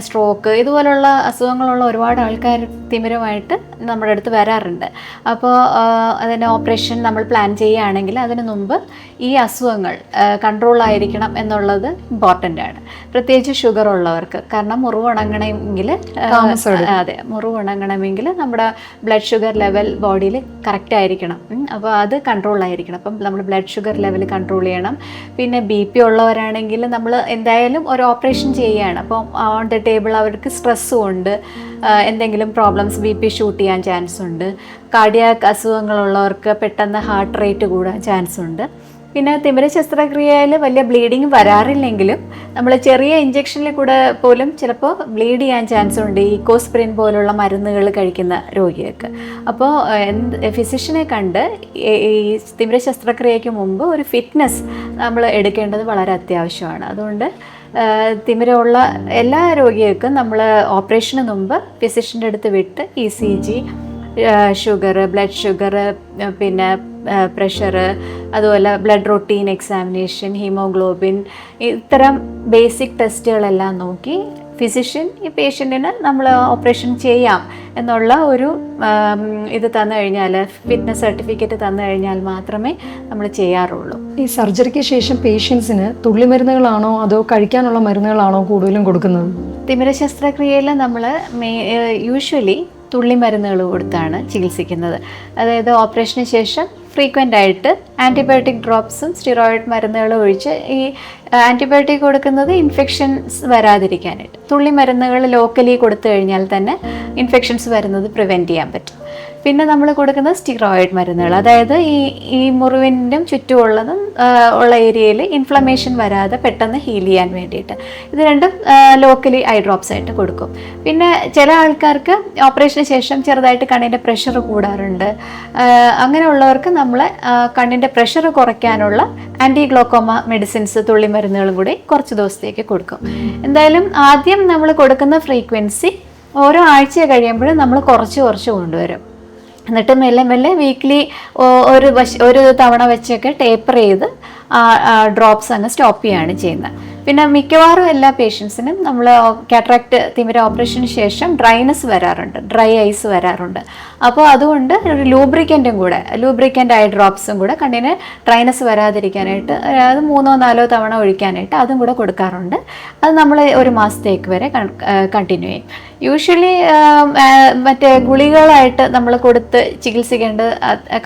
സ്ട്രോക്ക് ഇതുപോലുള്ള അസുഖങ്ങളുള്ള ഒരുപാട് ആൾക്കാർ തിമിരമായിട്ട് നമ്മുടെ അടുത്ത് വരാറുണ്ട്. അപ്പോൾ അതിന് ഓപ്പറേഷൻ നമ്മൾ പ്ലാൻ ചെയ്യുകയാണെങ്കിൽ അതിന് മുമ്പ് ഈ അസുഖങ്ങൾ കൺട്രോളായിരിക്കണം എന്നുള്ളത് ഇമ്പോർട്ടൻ്റ് ആണ്. പ്രത്യേകിച്ച് ഷുഗർ ഉള്ളവർക്ക്. കാരണം മുറിവുണങ്ങണമെങ്കിൽ മുറിവുണങ്ങണമെങ്കിൽ നമ്മുടെ ബ്ലഡ് ഷുഗർ ലെവൽ ബോഡിയിൽ കറക്റ്റ് ആയിരിക്കണം. അപ്പോൾ അത് കൺട്രോളായിരിക്കണം. അപ്പം നമ്മൾ ബ്ലഡ് ഷുഗർ ലെവൽ കൺട്രോൾ ചെയ്യണം. പിന്നെ BP ഉള്ളവരാണെങ്കിൽ നമ്മൾ എന്തായാലും ഒരു ഓപ്പറേഷൻ ചെയ്യുകയാണ്. അപ്പോൾ ഓൺ ദ ടേബിൾ അവർക്ക് സ്ട്രെസ്സും ഉണ്ട്, എന്തെങ്കിലും പ്രോബ്ലംസ് BP ഷൂട്ട് ചെയ്യാൻ ചാൻസ് ഉണ്ട്. കാർഡിയാക് അസുഖങ്ങളുള്ളവർക്ക് പെട്ടെന്ന് ഹാർട്ട് റേറ്റ് കൂടാൻ ചാൻസ് ഉണ്ട്. പിന്നെ തിമിര ശസ്ത്രക്രിയയിൽ വലിയ ബ്ലീഡിങ് വരാറില്ലെങ്കിലും നമ്മൾ ചെറിയ ഇഞ്ചക്ഷനിൽ കൂടെ പോലും ചിലപ്പോൾ ബ്ലീഡ് ചെയ്യാൻ ചാൻസ് ഉണ്ട് ഈ കോസ്പ്രിൻ പോലുള്ള മരുന്നുകൾ കഴിക്കുന്ന രോഗികൾക്ക്. അപ്പോൾ ഫിസിഷ്യനെ കണ്ട് ഈ തിമിര ശസ്ത്രക്രിയയ്ക്ക് മുമ്പ് ഒരു ഫിറ്റ്നസ് നമ്മൾ എടുക്കേണ്ടത് വളരെ അത്യാവശ്യമാണ്. അതുകൊണ്ട് തിമിരമുള്ള എല്ലാ രോഗികൾക്കും നമ്മൾ ഓപ്പറേഷന് മുമ്പ് ഫിസിഷ്യൻ്റെ അടുത്ത് വിട്ട് ECG, ഷുഗർ, ബ്ലഡ് ഷുഗർ, പിന്നെ പ്രഷർ, അതുപോലെ ബ്ലഡ് റൊട്ടീൻ എക്സാമിനേഷൻ, ഹീമോഗ്ലോബിൻ, ഇത്തരം ബേസിക് ടെസ്റ്റുകളെല്ലാം നോക്കി ഫിസിഷ്യൻ ഈ പേഷ്യൻറ്റിന് നമ്മൾ ഓപ്പറേഷൻ ചെയ്യാം എന്നുള്ള ഒരു ഇത് തന്നു കഴിഞ്ഞാൽ, ഫിറ്റ്നസ് സർട്ടിഫിക്കറ്റ് തന്നു കഴിഞ്ഞാൽ മാത്രമേ നമ്മൾ ചെയ്യാറുള്ളൂ. ഈ സർജറിക്ക് ശേഷം പേഷ്യൻസിന് തുള്ളിമരുന്നുകളാണോ അതോ കഴിക്കാനുള്ള മരുന്നുകളാണോ കൂടുതലും കൊടുക്കുന്നത്? തിമിര ശസ്ത്രക്രിയയിൽ നമ്മൾ യൂഷ്വലി തുള്ളിമരുന്നുകൾ കൊടുത്താണ് ചികിത്സിക്കുന്നത്. അതായത് ഓപ്പറേഷന് ശേഷം ഫ്രീക്വൻ്റ് ആയിട്ട് ആൻറ്റിബയോട്ടിക് ഡ്രോപ്സും സ്റ്റിറോയിഡ് മരുന്നുകളും ഒഴിച്ച്, ഈ ആൻറ്റിബയോട്ടിക് കൊടുക്കുന്നത് ഇൻഫെക്ഷൻസ് വരാതിരിക്കാനായിട്ട്. തുള്ളി മരുന്നുകൾ ലോക്കലി കൊടുത്തു കഴിഞ്ഞാൽ തന്നെ ഇൻഫെക്ഷൻസ് വരുന്നത് പ്രിവെൻറ്റ് ചെയ്യാൻ പറ്റും. പിന്നെ നമ്മൾ കൊടുക്കുന്നത് സ്റ്റിറോയിഡ് മരുന്നുകൾ, അതായത് ഈ മുറിവിൻ്റെ ചുറ്റുമുള്ളതും ഉള്ള ഏരിയയിൽ ഇൻഫ്ലമേഷൻ വരാതെ പെട്ടെന്ന് ഹീൽ ചെയ്യാൻ വേണ്ടിയിട്ട്. ഇത് രണ്ടും ലോക്കലി ഐ ഡ്രോപ്സ് ആയിട്ട് കൊടുക്കും. പിന്നെ ചില ആൾക്കാർക്ക് ഓപ്പറേഷന് ശേഷം ചെറുതായിട്ട് കണ്ണിൻ്റെ പ്രഷർ കൂടാറുണ്ട്. അങ്ങനെയുള്ളവർക്ക് നമ്മൾ കണ്ണിൻ്റെ പ്രഷർ കുറയ്ക്കാനുള്ള ആൻറ്റി ഗ്ലോക്കോമ മെഡിസിൻസ്, തുള്ളിമരുന്നുകളും കൂടി കുറച്ച് ദിവസത്തേക്ക് കൊടുക്കും. എന്തായാലും ആദ്യം നമ്മൾ കൊടുക്കുന്ന ഫ്രീക്വൻസി ഓരോ ആഴ്ച കഴിയുമ്പോഴും നമ്മൾ കുറച്ച് കൊണ്ടുവരും. എന്നിട്ട് മെല്ലെ മെല്ലെ വീക്ക്ലി ഒരു തവണ വെച്ചൊക്കെ ടേപ്പർ ചെയ്ത് ഡ്രോപ്സ് അങ്ങ് സ്റ്റോപ്പ് ചെയ്യുകയാണ് ചെയ്യുന്നത്. പിന്നെ മിക്കവാറും എല്ലാ പേഷ്യൻസിനും നമ്മൾ കാറ്ററാക്ട് തിമിര ഓപ്പറേഷന് ശേഷം ഡ്രൈനസ് വരാറുണ്ട്, ഡ്രൈ ഐസ് വരാറുണ്ട്. അപ്പോൾ അതുകൊണ്ട് ഒരു ലൂബ്രിക്കൻ്റ് ഐ ഡ്രോപ്സും കൂടെ കണ്ണിന് ഡ്രൈനസ് വരാതിരിക്കാനായിട്ട് അത് 3-4 തവണ ഒഴിക്കാനായിട്ട് അതും കൂടെ കൊടുക്കാറുണ്ട്. അത് നമ്മൾ 1 മാസത്തേക്ക് വരെ കണ്ടിന്യൂ ചെയ്യും. യൂഷ്വലി മറ്റേ ഗുളികളായിട്ട് നമ്മൾ കൊടുത്ത് ചികിത്സിക്കേണ്ട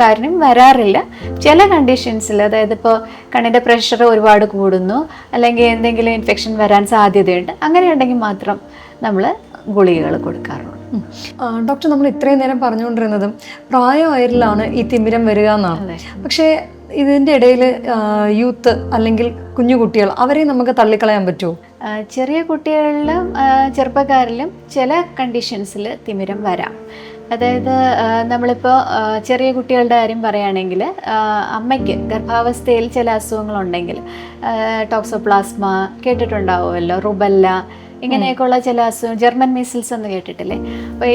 കാര്യം വരാറില്ല. ചില കണ്ടീഷൻസിൽ, അതായത് ഇപ്പോൾ കണ്ണിൻ്റെ പ്രഷർ ഒരുപാട് കൂടുന്നു, അല്ലെങ്കിൽ എന്തെങ്കിലും ഇൻഫെക്ഷൻ വരാൻ സാധ്യതയുണ്ട്, അങ്ങനെയുണ്ടെങ്കിൽ മാത്രം നമ്മൾ ഗുളികകൾ കൊടുക്കാറുള്ളൂ. ഡോക്ടർ, നമ്മൾ ഇത്രയും നേരം പറഞ്ഞുകൊണ്ടിരുന്നതും പ്രായമായതിലാണ് ഈ തിമിരം വരിക എന്നാണ്. പക്ഷേ ഇതിൻ്റെ ഇടയിൽ യൂത്ത് അല്ലെങ്കിൽ കുഞ്ഞു കുട്ടികൾ, അവരെ നമുക്ക് തള്ളിക്കളയാൻ പറ്റുമോ? ചെറിയ കുട്ടികളിലും ചെറുപ്പക്കാരിലും ചില കണ്ടീഷൻസിൽ തിമിരം വരാം. അതായത് നമ്മളിപ്പോൾ ചെറിയ കുട്ടികളുടെ കാര്യം പറയുകയാണെങ്കിൽ, അമ്മയ്ക്ക് ഗർഭാവസ്ഥയിൽ ചില അസുഖങ്ങളുണ്ടെങ്കിൽ, ടോക്സോപ്ലാസ്മ കേട്ടിട്ടുണ്ടാവുമല്ലോ, റുബല്ല, ഇങ്ങനെയൊക്കെയുള്ള ചില അസുഖം, ജർമ്മൻ മീസിൽസ് എന്ന് കേട്ടിട്ടില്ലേ? അപ്പോൾ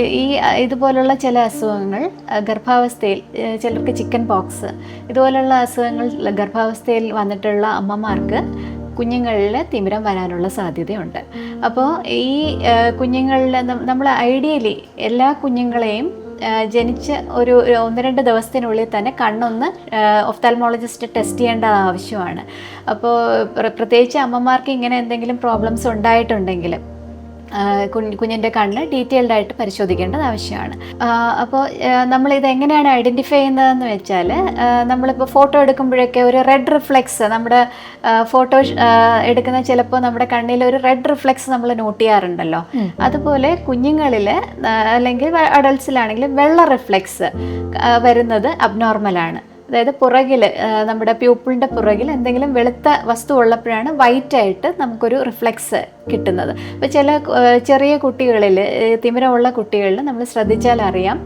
ഇതുപോലുള്ള ചില അസുഖങ്ങൾ ഗർഭാവസ്ഥയിൽ, ചിലർക്ക് ചിക്കൻ പോക്സ്, ഇതുപോലുള്ള അസുഖങ്ങൾ ഗർഭാവസ്ഥയിൽ വന്നിട്ടുള്ള അമ്മമാർക്ക് കുഞ്ഞുങ്ങളിൽ തിമിരം വരാനുള്ള സാധ്യതയുണ്ട്. അപ്പോൾ ഈ കുഞ്ഞുങ്ങളിൽ നമ്മൾ ഐഡിയലി എല്ലാ കുഞ്ഞുങ്ങളെയും ജനിച്ച് ഒരു 1-2 ദിവസത്തിനുള്ളിൽ തന്നെ കണ്ണൊന്ന് ഒഫ്താൽമോളജിസ്റ്റ് ടെസ്റ്റ് ചെയ്യേണ്ടത് ആവശ്യമാണ്. അപ്പോൾ പ്രത്യേകിച്ച് അമ്മമാർക്ക് ഇങ്ങനെ എന്തെങ്കിലും പ്രോബ്ലംസ് ഉണ്ടായിട്ടുണ്ടെങ്കിൽ കുഞ്ഞിൻ്റെ കണ്ണ് ഡീറ്റെയിൽഡായിട്ട് പരിശോധിക്കേണ്ടത് ആവശ്യമാണ്. അപ്പോൾ നമ്മളിത് എങ്ങനെയാണ് ഐഡൻറ്റിഫൈ ചെയ്യുന്നതെന്ന് വെച്ചാൽ, നമ്മളിപ്പോൾ ഫോട്ടോ എടുക്കുമ്പോഴൊക്കെ ഒരു റെഡ് റിഫ്ലെക്സ്, നമ്മുടെ ഫോട്ടോ എടുക്കുന്ന ചിലപ്പോൾ നമ്മുടെ കണ്ണിൽ ഒരു റെഡ് റിഫ്ലെക്സ് നമ്മൾ നോട്ട് ചെയ്യാറുണ്ടല്ലോ, അതുപോലെ കുഞ്ഞുങ്ങളിൽ അല്ലെങ്കിൽ അഡൾട്ട്സിലാണെങ്കിലും വെള്ള റിഫ്ലെക്സ് വരുന്നത് അബ്നോർമലാണ്. അതായത് പുറകിൽ, നമ്മുടെ പ്യൂപ്പിളിൻ്റെ പുറകിൽ എന്തെങ്കിലും വെളുത്ത വസ്തു ഉള്ളപ്പോഴാണ് വൈറ്റായിട്ട് നമുക്കൊരു റിഫ്ലെക്സ് കിട്ടുന്നത്. അപ്പോൾ ചെറിയ കുട്ടികളിൽ, തിമിരമുള്ള കുട്ടികളിൽ നമ്മൾ ശ്രദ്ധിച്ചാൽ അറിയാം,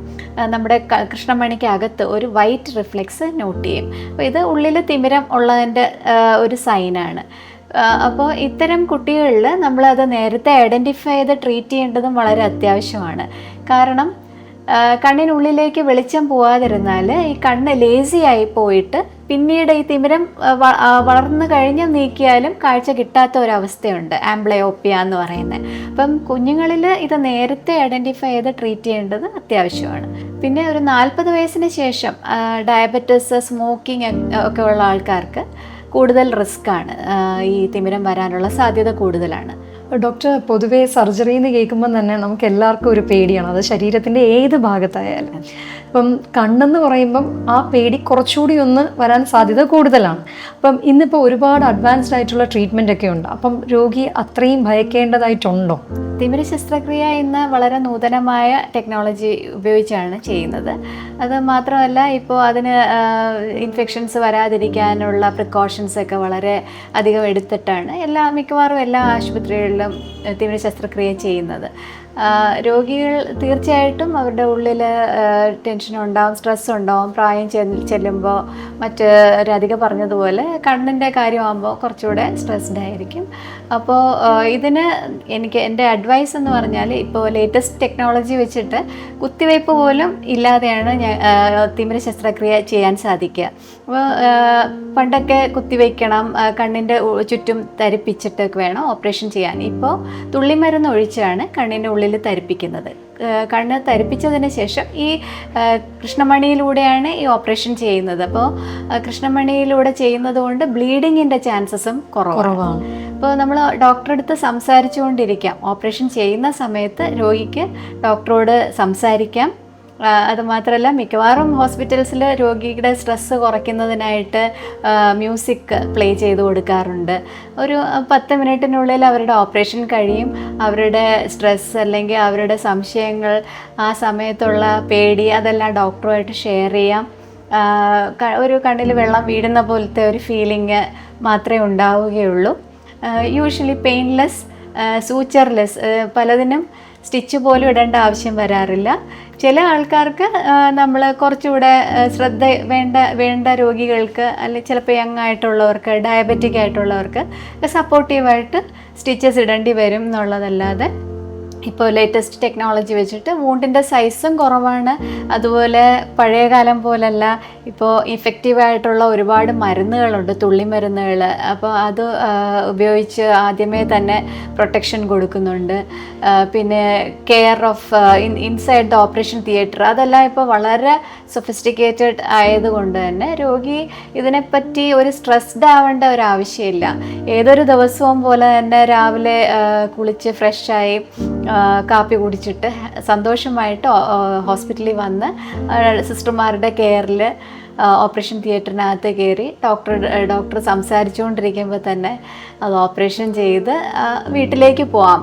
നമ്മുടെ കൃഷ്ണമണിക്ക് അകത്ത് ഒരു വൈറ്റ് റിഫ്ലെക്സ് നോട്ട് ചെയ്യും. അപ്പോൾ ഇത് ഉള്ളിൽ തിമിരം ഉള്ളതിൻ്റെ ഒരു സൈനാണ്. അപ്പോൾ ഇത്തരം കുട്ടികളിൽ നമ്മളത് നേരത്തെ ഐഡൻറ്റിഫൈ ചെയ്ത് ട്രീറ്റ് ചെയ്യേണ്ടതും വളരെ അത്യാവശ്യമാണ്. കാരണം കണ്ണിനുള്ളിലേക്ക് വെളിച്ചം പോവാതിരുന്നാൽ ഈ കണ്ണ് ലേസി ആയി പോയിട്ട് പിന്നീട് ഈ തിമിരം വളർന്നു കഴിഞ്ഞ് നീക്കിയാലും കാഴ്ച കിട്ടാത്ത ഒരവസ്ഥയുണ്ട്, ആംബ്ലയോപ്പിയ എന്ന് പറയുന്നത്. അപ്പം കുഞ്ഞുങ്ങളിൽ ഇത് നേരത്തെ ഐഡൻറ്റിഫൈ ചെയ്ത് ട്രീറ്റ് ചെയ്യേണ്ടത് അത്യാവശ്യമാണ്. പിന്നെ ഒരു 40 വയസ്സിന് ശേഷം ഡയബറ്റിസ്, സ്മോക്കിംഗ് ഒക്കെ ഉള്ള ആൾക്കാർക്ക് കൂടുതൽ റിസ്ക്കാണ്, ഈ തിമിരം വരാനുള്ള സാധ്യത കൂടുതലാണ്. ഡോക്ടർ, പൊതുവേ സർജറി എന്ന് കേൾക്കുമ്പോൾ തന്നെ നമുക്ക് എല്ലാവർക്കും ഒരു പേടിയാണ്, അത് ശരീരത്തിൻ്റെ ഏത് ഭാഗത്തായാലും. അപ്പം കണ്ണെന്ന് പറയുമ്പം ആ പേടി കുറച്ചുകൂടി ഒന്ന് വരാൻ സാധ്യത കൂടുതലാണ്. അപ്പം ഇന്നിപ്പോൾ ഒരുപാട് അഡ്വാൻസ്ഡ് ആയിട്ടുള്ള ട്രീറ്റ്മെൻ്റ് ഒക്കെ ഉണ്ട്. അപ്പം രോഗി അത്രയും ഭയക്കേണ്ടതായിട്ടുണ്ടോ? തിമിര ശസ്ത്രക്രിയ ഇന്ന് വളരെ നൂതനമായ ടെക്നോളജി ഉപയോഗിച്ചാണ് ചെയ്യുന്നത്. അത് മാത്രമല്ല, ഇപ്പോൾ അതിന് ഇൻഫെക്ഷൻസ് വരാതിരിക്കാനുള്ള പ്രിക്കോഷൻസ് ഒക്കെ വളരെ അധികം എടുത്തിട്ടാണ് മിക്കവാറും എല്ലാ ആശുപത്രികളിലും തിമിര ശസ്ത്രക്രിയ ചെയ്യുന്നത്. രോഗികൾ തീർച്ചയായിട്ടും അവരുടെ ഉള്ളിൽ ടെൻഷൻ ഉണ്ടാവും, സ്ട്രെസ് ഉണ്ടാവും. പ്രായം ചെല്ലുമ്പോൾ രാധിക പറഞ്ഞതുപോലെ കണ്ണിൻ്റെ കാര്യമാകുമ്പോൾ കുറച്ചുകൂടെ സ്ട്രെസ്ഡ് ആയിരിക്കും. അപ്പോൾ ഇതിന് എൻ്റെ അഡ്വൈസ് എന്ന് പറഞ്ഞാൽ, ഇപ്പോൾ ലേറ്റസ്റ്റ് ടെക്നോളജി വെച്ചിട്ട് കുത്തിവയ്പ്പ് പോലും ഇല്ലാതെയാണ് തിമിര ശസ്ത്രക്രിയ ചെയ്യാൻ സാധിക്കുക. അപ്പോൾ പണ്ടൊക്കെ കുത്തിവയ്ക്കണം, കണ്ണിൻ്റെ ചുറ്റും ധരിപ്പിച്ചിട്ട് വേണം ഓപ്പറേഷൻ ചെയ്യാൻ. ഇപ്പോൾ തുള്ളിമരുന്ന് ഒഴിച്ചാണ് കണ്ണിൻ്റെ ഉള്ളിൽ ധരിപ്പിക്കുന്നത്. കണ്ണ് ധരിപ്പിച്ചതിന് ശേഷം ഈ കൃഷ്ണമണിയിലൂടെയാണ് ഈ ഓപ്പറേഷൻ ചെയ്യുന്നത്. അപ്പോൾ കൃഷ്ണമണിയിലൂടെ ചെയ്യുന്നത് കൊണ്ട് ബ്ലീഡിങ്ങിൻ്റെ ചാൻസസും കുറവാണ്. അപ്പോൾ നമ്മൾ ഡോക്ടറെ അടുത്ത് സംസാരിച്ചുകൊണ്ടിരിക്കാം. ഓപ്പറേഷൻ ചെയ്യുന്ന സമയത്ത് രോഗിക്ക് ഡോക്ടറോട് സംസാരിക്കാം. അതുമാത്രമല്ല, മിക്കവാറും ഹോസ്പിറ്റൽസിൽ രോഗിയുടെ സ്ട്രെസ്സ് കുറയ്ക്കുന്നതിനായിട്ട് മ്യൂസിക് പ്ലേ ചെയ്ത് കൊടുക്കാറുണ്ട്. ഒരു 10 മിനിറ്റിനുള്ളിൽ അവരുടെ ഓപ്പറേഷൻ കഴിയും. അവരുടെ സ്ട്രെസ് അല്ലെങ്കിൽ അവരുടെ സംശയങ്ങൾ, ആ സമയത്തുള്ള പേടി, അതെല്ലാം ഡോക്ടറുമായിട്ട് ഷെയർ ചെയ്യാം. ഒരു കണ്ണിൽ വെള്ളം വീഴുന്ന പോലത്തെ ഒരു ഫീലിംഗ് മാത്രമേ ഉണ്ടാവുകയുള്ളൂ. യൂഷ്വലി പെയിൻലെസ്, സൂച്ചർലെസ്, പലതിനും സ്റ്റിച്ച് പോലും ഇടേണ്ട ആവശ്യം വരാറില്ല. ചില ആൾക്കാർക്ക് നമ്മൾ കുറച്ചുകൂടെ ശ്രദ്ധ വേണ്ട രോഗികൾക്ക്, അല്ലെങ്കിൽ ചിലപ്പോൾ യങ് ആയിട്ടുള്ളവർക്ക്, ഡയബറ്റിക് ആയിട്ടുള്ളവർക്ക് സപ്പോർട്ടീവായിട്ട് സ്റ്റിച്ചസ് ഇടേണ്ടി വരും എന്നുള്ളതല്ലാതെ ഇപ്പോൾ ലേറ്റസ്റ്റ് ടെക്നോളജി വെച്ചിട്ട് വൂണ്ടിൻ്റെ സൈസും കുറവാണ്. അതുപോലെ പഴയ കാലം പോലല്ല, ഇപ്പോൾ ഇഫക്റ്റീവായിട്ടുള്ള ഒരുപാട് മരുന്നുകളുണ്ട്, തുള്ളി മരുന്നുകൾ. അപ്പോൾ അത് ഉപയോഗിച്ച് ആദ്യമേ തന്നെ പ്രൊട്ടക്ഷൻ കൊടുക്കുന്നുണ്ട്. പിന്നെ care of inside the operation theatre, അതെല്ലാം ഇപ്പോൾ വളരെ സൊഫിസ്റ്റിക്കേറ്റഡ് ആയതുകൊണ്ട് തന്നെ രോഗി ഇതിനെപ്പറ്റി ഒരു സ്ട്രെസ്ഡ് ആവേണ്ട ഒരു ആവശ്യമില്ല. ഏതൊരു ദിവസവും പോലെ തന്നെ രാവിലെ കുളിച്ച് ഫ്രഷായി കാപ്പി കുടിച്ചിട്ട് സന്തോഷമായിട്ട് ഹോസ്പിറ്റലിൽ വന്ന് സിസ്റ്റർമാരുടെ കെയറിൽ ഓപ്പറേഷൻ തിയേറ്ററിനകത്ത് കയറി ഡോക്ടർ സംസാരിച്ചുകൊണ്ടിരിക്കുമ്പോൾ തന്നെ അത് ഓപ്പറേഷൻ ചെയ്ത് വീട്ടിലേക്ക് പോവാം.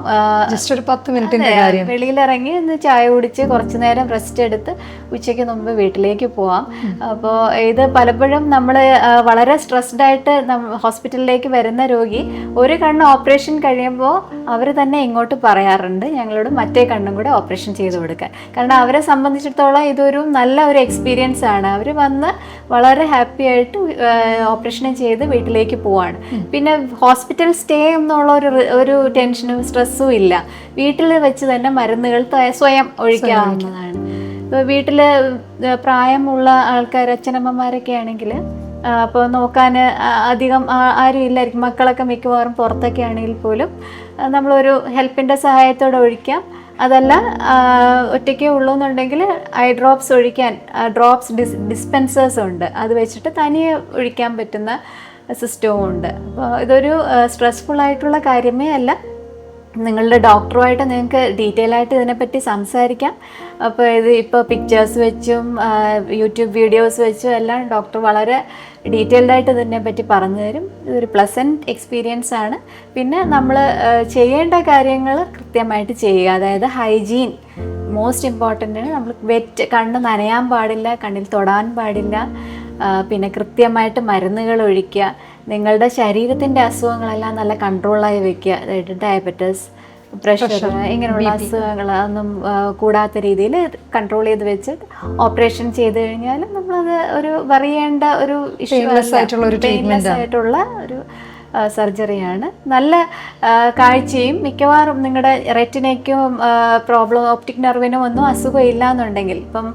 ജസ്റ്റ് ഒരു 10 മിനിറ്റിൻ്റെ കാര്യം. വെളിയിലിറങ്ങി ഒന്ന് ചായ കുടിച്ച് കുറച്ച് നേരം റെസ്റ്റ് എടുത്ത് ഉച്ചയ്ക്ക് മുമ്പ് വീട്ടിലേക്ക് പോവാം. അപ്പോൾ ഇത് പലപ്പോഴും നമ്മൾ വളരെ സ്ട്രെസ്ഡ് ആയിട്ട് ഹോസ്പിറ്റലിലേക്ക് വരുന്ന രോഗി ഒരു കണ്ണ് ഓപ്പറേഷൻ കഴിയുമ്പോൾ അവർ തന്നെ ഇങ്ങോട്ട് പറയാറുണ്ട് ഞങ്ങളോട് മറ്റേ കണ്ണും കൂടെ ഓപ്പറേഷൻ ചെയ്ത് കൊടുക്കാൻ. കാരണം അവരെ സംബന്ധിച്ചിടത്തോളം ഇതൊരു നല്ല ഒരു എക്സ്പീരിയൻസ് ആണ്. അവർ വന്ന് വളരെ ഹാപ്പി ആയിട്ട് ഓപ്പറേഷൻ ചെയ്ത് വീട്ടിലേക്ക് പോവാണ്. പിന്നെ ഹോസ്പിറ്റൽ സ്റ്റേ എന്നുള്ള ഒരു ടെൻഷനും സ്ട്രെസ്സും ഇല്ല. വീട്ടിൽ വെച്ച് തന്നെ മരുന്നുകൾ സ്വയം ഒഴിക്കാവുന്നതാണ്. ഇപ്പോൾ വീട്ടിൽ പ്രായമുള്ള ആൾക്കാർ, അച്ഛനമ്മമാരൊക്കെ ആണെങ്കിൽ അപ്പോൾ നോക്കാൻ അധികം ആരും ഇല്ലായിരിക്കും. മക്കളൊക്കെ മിക്കവാറും പുറത്തൊക്കെ ആണെങ്കിൽ പോലും നമ്മളൊരു ഹെൽപ്പിൻ്റെ സഹായത്തോടെ ഒഴിക്കാം. അതല്ല ഒറ്റയ്ക്കേ ഉള്ളൂ എന്നുണ്ടെങ്കിൽ ഐ ഡ്രോപ്സ് ഒഴിക്കാൻ ഡിസ്പെൻസേഴ്സ് ഉണ്ട്. അത് വെച്ചിട്ട് തനിയെ ഒഴിക്കാൻ പറ്റുന്ന സിസ്റ്റവും ഉണ്ട്. അപ്പോൾ ഇതൊരു സ്ട്രെസ്ഫുൾ ആയിട്ടുള്ള കാര്യമേ അല്ല. നിങ്ങളുടെ ഡോക്ടറുമായിട്ട് നിങ്ങൾക്ക് ഡീറ്റെയിൽ ആയിട്ട് ഇതിനെപ്പറ്റി സംസാരിക്കാം. അപ്പോൾ ഇപ്പോൾ പിക്ചേഴ്സ് വെച്ചും യൂട്യൂബ് വീഡിയോസ് വെച്ചും എല്ലാം ഡോക്ടർ വളരെ ഡീറ്റെയിൽഡായിട്ട് ഇതിനെപ്പറ്റി പറഞ്ഞു തരും. ഇതൊരു പ്ലസൻറ്റ് എക്സ്പീരിയൻസ് ആണ്. പിന്നെ നമ്മൾ ചെയ്യേണ്ട കാര്യങ്ങൾ കൃത്യമായിട്ട് ചെയ്യുക. അതായത് ഹൈജീൻ മോസ്റ്റ് ഇമ്പോർട്ടൻ്റ് ആണ്. നമ്മൾ കണ്ണ് നനയാൻ പാടില്ല, കണ്ണിൽ തൊടാൻ പാടില്ല. പിന്നെ കൃത്യമായിട്ട് മരുന്നുകൾ ഒഴിക്കുക. നിങ്ങളുടെ ശരീരത്തിൻ്റെ അസുഖങ്ങളെല്ലാം നല്ല കൺട്രോളായി വെക്കുക. അതായത് ഡയബറ്റിസ്, പ്രഷർ, ഇങ്ങനെയുള്ള അസുഖങ്ങൾ ഒന്നും കൂടാത്ത രീതിയിൽ കൺട്രോൾ ചെയ്ത് വെച്ച് ഓപ്പറേഷൻ ചെയ്ത് കഴിഞ്ഞാൽ നമ്മളത് ഒരു പറയേണ്ട ഒരു പെയിൻലെസ് ആയിട്ടുള്ള ഒരു സർജറിയാണ്. നല്ല കാഴ്ചയും മിക്കവാറും നിങ്ങളുടെ റെറ്റിനയ്ക്കും ഓപ്റ്റിക് നെർവിനും ഒന്നും അസുഖം ഇല്ല എന്നുണ്ടെങ്കിൽ, ഇപ്പം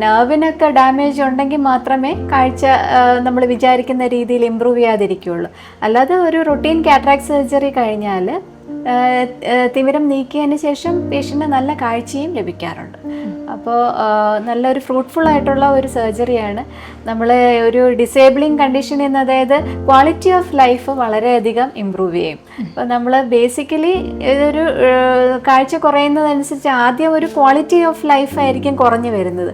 നെർവിനൊക്കെ ഡാമേജ് ഉണ്ടെങ്കിൽ മാത്രമേ കാഴ്ച നമ്മൾ വിചാരിക്കുന്ന രീതിയിൽ ഇമ്പ്രൂവ് ചെയ്യാതിരിക്കുകയുള്ളൂ. അല്ലാതെ ഒരു റൊട്ടീൻ കാറ്ററാക്ട് സർജറി കഴിഞ്ഞാൽ തിമിരം നീക്കിയതിന് ശേഷം പേഷ്യൻ്റ് നല്ല കാഴ്ചയും ലഭിക്കാറുണ്ട്. അപ്പോൾ നല്ലൊരു ഫ്രൂട്ട്ഫുൾ ആയിട്ടുള്ള ഒരു സർജറിയാണ്. നമ്മൾ ഒരു ഡിസേബിളിങ് കണ്ടീഷനിൽ നിന്ന്, അതായത് ക്വാളിറ്റി ഓഫ് ലൈഫ് വളരെയധികം ഇമ്പ്രൂവ് ചെയ്യും. അപ്പോൾ നമ്മൾ ബേസിക്കലി ഇതൊരു കാഴ്ച കുറയുന്നതനുസരിച്ച് ആദ്യം ഒരു ക്വാളിറ്റി ഓഫ് ലൈഫ് ആയിരിക്കും കുറഞ്ഞു വരുന്നത്.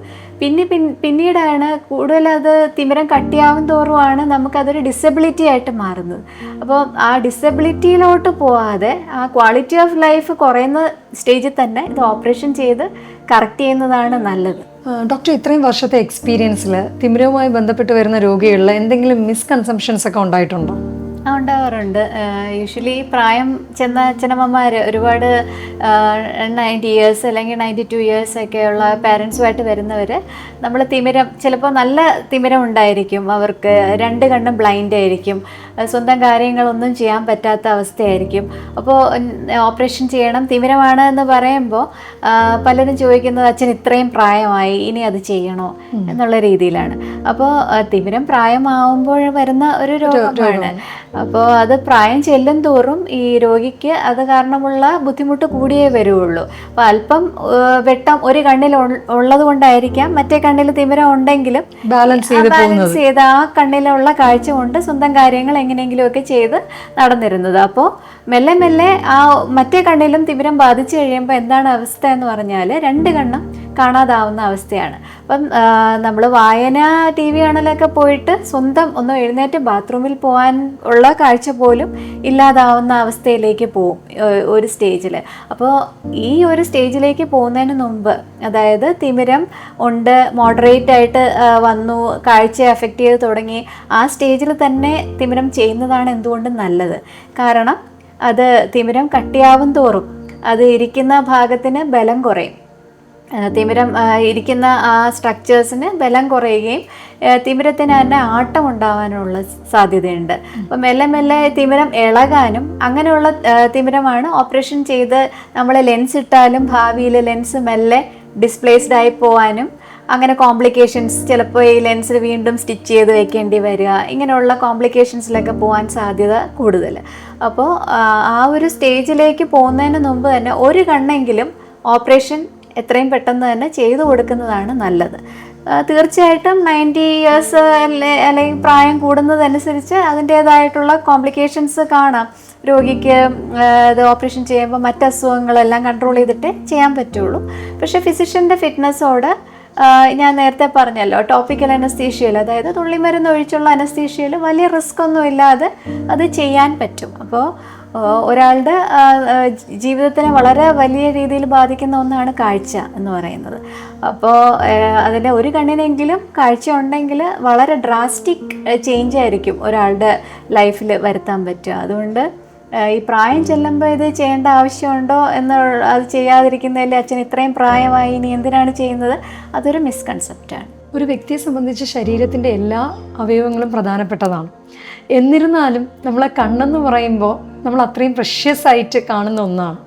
പിന്നീടാണ് കൂടുതലത് തിമിരം കട്ടിയാവും തോറുമാണ് നമുക്കതൊരു ഡിസബിലിറ്റി ആയിട്ട് മാറുന്നത്. അപ്പോൾ ആ ഡിസബിലിറ്റിയിലോട്ട് പോവാതെ ആ ക്വാളിറ്റി ഓഫ് ലൈഫ് കുറയുന്ന സ്റ്റേജിൽ തന്നെ ഇത് ഓപ്പറേഷൻ ചെയ്ത് കറക്റ്റ് ചെയ്യുന്നതാണ് നല്ലത്. ഡോക്ടർ, ഇത്രയും വർഷത്തെ എക്സ്പീരിയൻസിൽ തിമിരവുമായി ബന്ധപ്പെട്ട് വരുന്ന രോഗികളിൽ എന്തെങ്കിലും മിസ്കൺസെപ്ഷൻസ് ഒക്കെ ഉണ്ടായിട്ടുണ്ടോ? ഉണ്ടാവാറുണ്ട്. യൂഷ്വലി പ്രായം ചെന്ന അച്ഛനമ്മമാർ ഒരുപാട് 90 ഇയേഴ്സ് അല്ലെങ്കിൽ 92 ഇയേഴ്സ് ഒക്കെയുള്ള പാരൻസുമായിട്ട് വരുന്നവർ, നമ്മൾ തിമിരം, ചിലപ്പോൾ നല്ല തിമിരം ഉണ്ടായിരിക്കും, അവർക്ക് 2 കണ്ണും ബ്ലൈൻഡ് ആയിരിക്കും, സ്വന്തം കാര്യങ്ങളൊന്നും ചെയ്യാൻ പറ്റാത്ത അവസ്ഥയായിരിക്കും. അപ്പോൾ ഓപ്പറേഷൻ ചെയ്യണം, തിമിരമാണ് എന്ന് പറയുമ്പോൾ പലരും ചോദിക്കുന്നത് അച്ഛൻ ഇത്രയും പ്രായമായി ഇനി അത് ചെയ്യണോ എന്നുള്ള രീതിയിലാണ്. അപ്പോൾ തിമിരം പ്രായമാവുമ്പോൾ വരുന്ന ഒരു രോഗമാണ്. അപ്പോൾ അത് പ്രായം ചെല്ലും തോറും ഈ രോഗിക്ക് അത് കാരണമുള്ള ബുദ്ധിമുട്ട് കൂടിയേ വരുള്ളൂ. അപ്പോൾ അല്പം വെട്ടം ഒരു കണ്ണിൽ ഉള്ളത് കൊണ്ടായിരിക്കാം മറ്റേ കണ്ണിൽ തിമിരം ഉണ്ടെങ്കിലും ബാലൻസ് ചെയ്ത് ആ കണ്ണിലുള്ള കാഴ്ച കൊണ്ട് സ്വന്തം കാര്യങ്ങൾ എങ്ങനെയെങ്കിലുമൊക്കെ ചെയ്ത് നടന്നിരുന്നത്. അപ്പോൾ മെല്ലെ മെല്ലെ ആ മറ്റേ കണ്ണിലും തിമിരം ബാധിച്ചു കഴിയുമ്പോൾ എന്താണ് അവസ്ഥ എന്ന് പറഞ്ഞാൽ 2 കണ്ണും കാണാതാവുന്ന അവസ്ഥയാണ്. അപ്പം നമ്മൾ വായന, TV കാണലൊക്കെ പോയിട്ട് സ്വന്തം ഒന്ന് എഴുന്നേറ്റ് ബാത്റൂമിൽ പോകാൻ ഉള്ള കാഴ്ച പോലും ഇല്ലാതാവുന്ന അവസ്ഥയിലേക്ക് പോകും ഒരു സ്റ്റേജിൽ. അപ്പോൾ ഈ ഒരു സ്റ്റേജിലേക്ക് പോകുന്നതിന് മുമ്പ്, അതായത് തിമിരം ഉണ്ട്, മോഡറേറ്റ് ആയിട്ട് വന്നു, കാഴ്ച എഫക്റ്റ് ചെയ്ത് തുടങ്ങി, ആ സ്റ്റേജിൽ തന്നെ തിമിരം ചെയ്യുന്നതാണ് എന്തുകൊണ്ടും നല്ലത്. കാരണം അത് തിമിരം കട്ടിയാവും തോറും അത് ഇരിക്കുന്ന ഭാഗത്തിന് ബലം കുറയും. തിമിരം ഇരിക്കുന്ന ആ സ്ട്രക്ചേഴ്സിന് ബലം കുറയുകയും തിമിരത്തിന് തന്നെ ആട്ടം ഉണ്ടാവാനുള്ള സാധ്യതയുണ്ട്. അപ്പം മെല്ലെ മെല്ലെ തിമിരം ഇളകാനും അങ്ങനെയുള്ള തിമിരമാണ് ഓപ്പറേഷൻ ചെയ്ത് നമ്മൾ ലെൻസ് ഇട്ടാലും ഭാവിയിൽ ലെൻസ് മെല്ലെ ഡിസ്പ്ലേസ്ഡ് ആയി പോകാനും അങ്ങനെ കോംപ്ലിക്കേഷൻസ് ചിലപ്പോൾ ഈ ലെൻസ് വീണ്ടും സ്റ്റിച്ച് ചെയ്ത് വെക്കേണ്ടി വരിക, ഇങ്ങനെയുള്ള കോംപ്ലിക്കേഷൻസിലൊക്കെ പോകാൻ സാധ്യത കൂടുതൽ. അപ്പോൾ ആ ഒരു സ്റ്റേജിലേക്ക് പോകുന്നതിന് മുമ്പ് തന്നെ ഒരു കണ്ണെങ്കിലും ഓപ്പറേഷൻ എത്രയും പെട്ടെന്ന് തന്നെ ചെയ്തു കൊടുക്കുന്നതാണ് നല്ലത്. തീർച്ചയായിട്ടും 90 ഇയേഴ്സ് അല്ലെങ്കിൽ പ്രായം കൂടുന്നതനുസരിച്ച് അതിൻ്റേതായിട്ടുള്ള കോംപ്ലിക്കേഷൻസ് കാണാം. രോഗിക്ക് ഇത് ഓപ്പറേഷൻ ചെയ്യുമ്പോൾ മറ്റ് അസുഖങ്ങളെല്ലാം കൺട്രോൾ ചെയ്തിട്ടേ ചെയ്യാൻ പറ്റുള്ളൂ. പക്ഷേ ഫിസിഷ്യൻ്റെ ഫിറ്റ്നസ്സോട് ഞാൻ നേരത്തെ പറഞ്ഞല്ലോ, ടോപ്പിക്കൽ അനസ്തീഷ്യയിൽ, അതായത് തുള്ളിമരുന്ന് ഒഴിച്ചുള്ള അനസ്തീഷ്യയിൽ വലിയ റിസ്ക് ഒന്നും ഇല്ലാതെ അത് ചെയ്യാൻ പറ്റും. അപ്പോൾ ഒരാളുടെ ജീവിതത്തിനെ വളരെ വലിയ രീതിയിൽ ബാധിക്കുന്ന ഒന്നാണ് കാഴ്ച എന്ന് പറയുന്നത്. അപ്പോൾ അതിൻ്റെ ഒരു കണ്ണിനെങ്കിലും കാഴ്ച ഉണ്ടെങ്കിൽ വളരെ ഡ്രാസ്റ്റിക് ചേഞ്ച് ആയിരിക്കും ഒരാളുടെ ലൈഫിൽ വരുത്താൻ പറ്റുക. അതുകൊണ്ട് ഈ പ്രായം ചെല്ലുമ്പോൾ ഇത് ചെയ്യേണ്ട ആവശ്യമുണ്ടോ എന്നുള്ള, അത് ചെയ്യാതിരിക്കുന്നതിൽ അച്ഛൻ ഇത്രയും പ്രായമായി ഇനി എന്തിനാണ് ചെയ്യുന്നത്, അതൊരു മിസ്കൺസെപ്റ്റാണ്. ഒരു വ്യക്തിയെ സംബന്ധിച്ച് ശരീരത്തിൻ്റെ എല്ലാ അവയവങ്ങളും പ്രധാനപ്പെട്ടതാണ്. എന്നിരുന്നാലും നമ്മളെ കണ്ണെന്ന് പറയുമ്പോൾ നമ്മൾ അത്രയും പ്രഷ്യസ് ആയിട്ട് കാണുന്ന ഒന്നാണ്.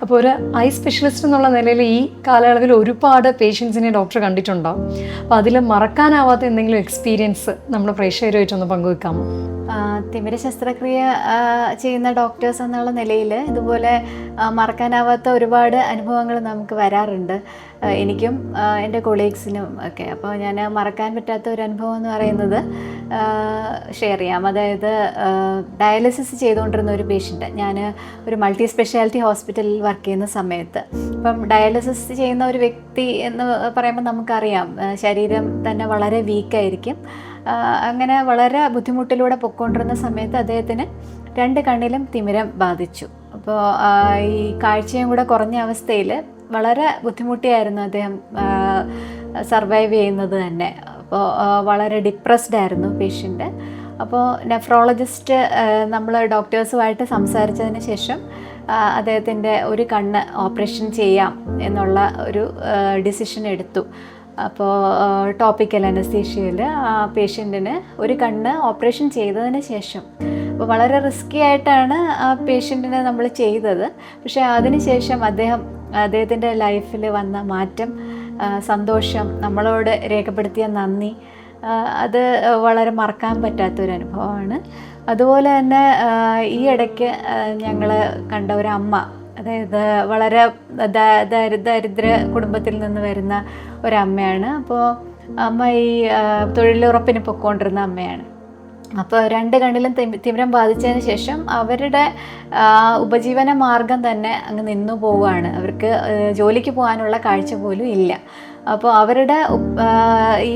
അപ്പോൾ ഒരു ഐ സ്പെഷ്യലിസ്റ്റ് എന്നുള്ള നിലയിൽ ഈ കാലയളവിൽ ഒരുപാട് പേഷ്യൻസിനെ ഡോക്ടർ കണ്ടിട്ടുണ്ടാവും. അപ്പോൾ അതിൽ മറക്കാനാവാത്ത എന്തെങ്കിലും എക്സ്പീരിയൻസ് നമ്മൾ പ്രേക്ഷകരുമായിട്ടൊന്ന് പങ്കുവെക്കാമോ? തിമിര ശസ്ത്രക്രിയ ചെയ്യുന്ന ഡോക്ടേഴ്സ് എന്നുള്ള നിലയിൽ ഇതുപോലെ മറക്കാനാവാത്ത ഒരുപാട് അനുഭവങ്ങൾ നമുക്ക് വരാറുണ്ട്, എനിക്കും എൻ്റെ കൊളീഗ്സിനും ഒക്കെ. അപ്പോൾ ഞാൻ മറക്കാൻ പറ്റാത്ത ഒരു അനുഭവം എന്ന് പറയുന്നത് ഷെയർ ചെയ്യാം. അതായത് ഡയാലിസിസ് ചെയ്തുകൊണ്ടിരുന്ന ഒരു പേഷ്യൻ്റ്, ഞാൻ ഒരു മൾട്ടി സ്പെഷ്യാലിറ്റി ഹോസ്പിറ്റലിൽ വർക്ക് ചെയ്യുന്ന സമയത്ത്, ഇപ്പം ഡയാലിസിസ് ചെയ്യുന്ന ഒരു വ്യക്തി എന്ന് പറയുമ്പോൾ നമുക്കറിയാം ശരീരം തന്നെ വളരെ വീക്കായിരിക്കും. അങ്ങനെ വളരെ ബുദ്ധിമുട്ടിലൂടെ പൊയ്ക്കൊണ്ടിരുന്ന സമയത്ത് അദ്ദേഹത്തിന് 2 കണ്ണിലും തിമിരം ബാധിച്ചു. അപ്പോൾ ഈ കാഴ്ചയും കൂടെ കുറഞ്ഞ അവസ്ഥയിൽ വളരെ ബുദ്ധിമുട്ടിയായിരുന്നു അദ്ദേഹം സർവൈവ് ചെയ്യുന്നത് തന്നെ. അപ്പോൾ വളരെ ഡിപ്രസ്ഡ് ആയിരുന്നു പേഷ്യൻ്റ്. അപ്പോൾ നെഫ്രോളജിസ്റ്റ് നമ്മൾ ഡോക്ടേഴ്സുമായിട്ട് സംസാരിച്ചതിന് ശേഷം അദ്ദേഹത്തിൻ്റെ ഒരു കണ്ണ് ഓപ്പറേഷൻ ചെയ്യാം എന്നുള്ള ഒരു ഡിസിഷൻ എടുത്തു. അപ്പോൾ ടോപ്പിക്കൽ അനസ്തീഷ്യയിൽ ആ പേഷ്യൻറ്റിന് ഒരു കണ്ണ് ഓപ്പറേഷൻ ചെയ്തതിന് ശേഷം, അപ്പോൾ വളരെ റിസ്ക്കി ആയിട്ടാണ് ആ പേഷ്യൻറ്റിനെ നമ്മൾ ചെയ്തത്. പക്ഷേ അതിനുശേഷം അദ്ദേഹത്തിൻ്റെ ലൈഫിൽ വന്ന മാറ്റം, സന്തോഷം, നമ്മളോട് രേഖപ്പെടുത്തിയ നന്ദി, അത് വളരെ മറക്കാൻ പറ്റാത്തൊരു അനുഭവമാണ്. അതുപോലെ തന്നെ ഈ ഇടയ്ക്ക് ഞങ്ങൾ കണ്ട ഒരു അമ്മ, അതായത് വളരെ ദരിദ്ര കുടുംബത്തിൽ നിന്ന് വരുന്ന ഒരമ്മയാണ്. അപ്പോൾ അമ്മ ഈ തൊഴിലുറപ്പിന് പൊയ്ക്കൊണ്ടിരുന്ന അമ്മയാണ്. അപ്പോൾ 2 കണ്ണിലും തിമിരം ബാധിച്ചതിന് ശേഷം അവരുടെ ഉപജീവന മാർഗം തന്നെ അങ്ങ് നിന്നു പോവുകയാണ്. അവർക്ക് ജോലിക്ക് പോകാനുള്ള കാഴ്ച പോലും ഇല്ല. അപ്പോൾ അവരുടെ ഈ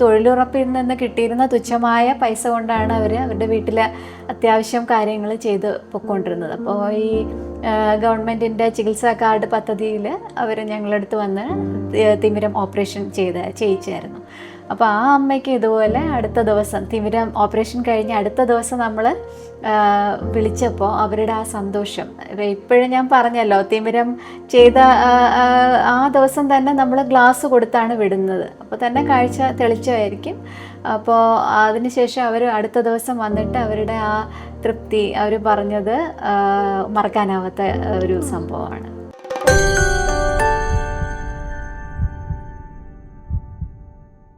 തൊഴിലുറപ്പിൽ നിന്ന് കിട്ടിയിരുന്ന തുച്ഛമായ പൈസ കൊണ്ടാണ് അവരുടെ വീട്ടിലെ അത്യാവശ്യം കാര്യങ്ങൾ ചെയ്ത് പൊയ്ക്കൊണ്ടിരുന്നത്. അപ്പോൾ ഈ ഗവൺമെൻറ്റിൻ്റെ ചികിത്സാ കാർഡ് പദ്ധതിയിൽ അവർ ഞങ്ങളടുത്ത് വന്ന് തിമിരം ഓപ്പറേഷൻ ചെയ്യിച്ചായിരുന്നു. അപ്പോൾ ആ അമ്മയ്ക്ക് ഇതുപോലെ അടുത്ത ദിവസം തിമിരം ഓപ്പറേഷൻ കഴിഞ്ഞ് അടുത്ത ദിവസം നമ്മൾ വിളിച്ചപ്പോൾ അവരുടെ ആ സന്തോഷം, ഇപ്പോഴും ഞാൻ പറഞ്ഞല്ലോ തിമിരം ചെയ്ത ആ ദിവസം തന്നെ നമ്മൾ ഗ്ലാസ് കൊടുത്താണ് വിടുന്നത്. അപ്പോൾ തന്നെ കാഴ്ച തെളിച്ചമായിരിക്കും. അപ്പോൾ അതിനുശേഷം അവർ അടുത്ത ദിവസം വന്നിട്ട് അവരുടെ ആ തൃപ്തി അവർ പറഞ്ഞത് മറക്കാനാവാത്ത ഒരു സംഭവമാണ്.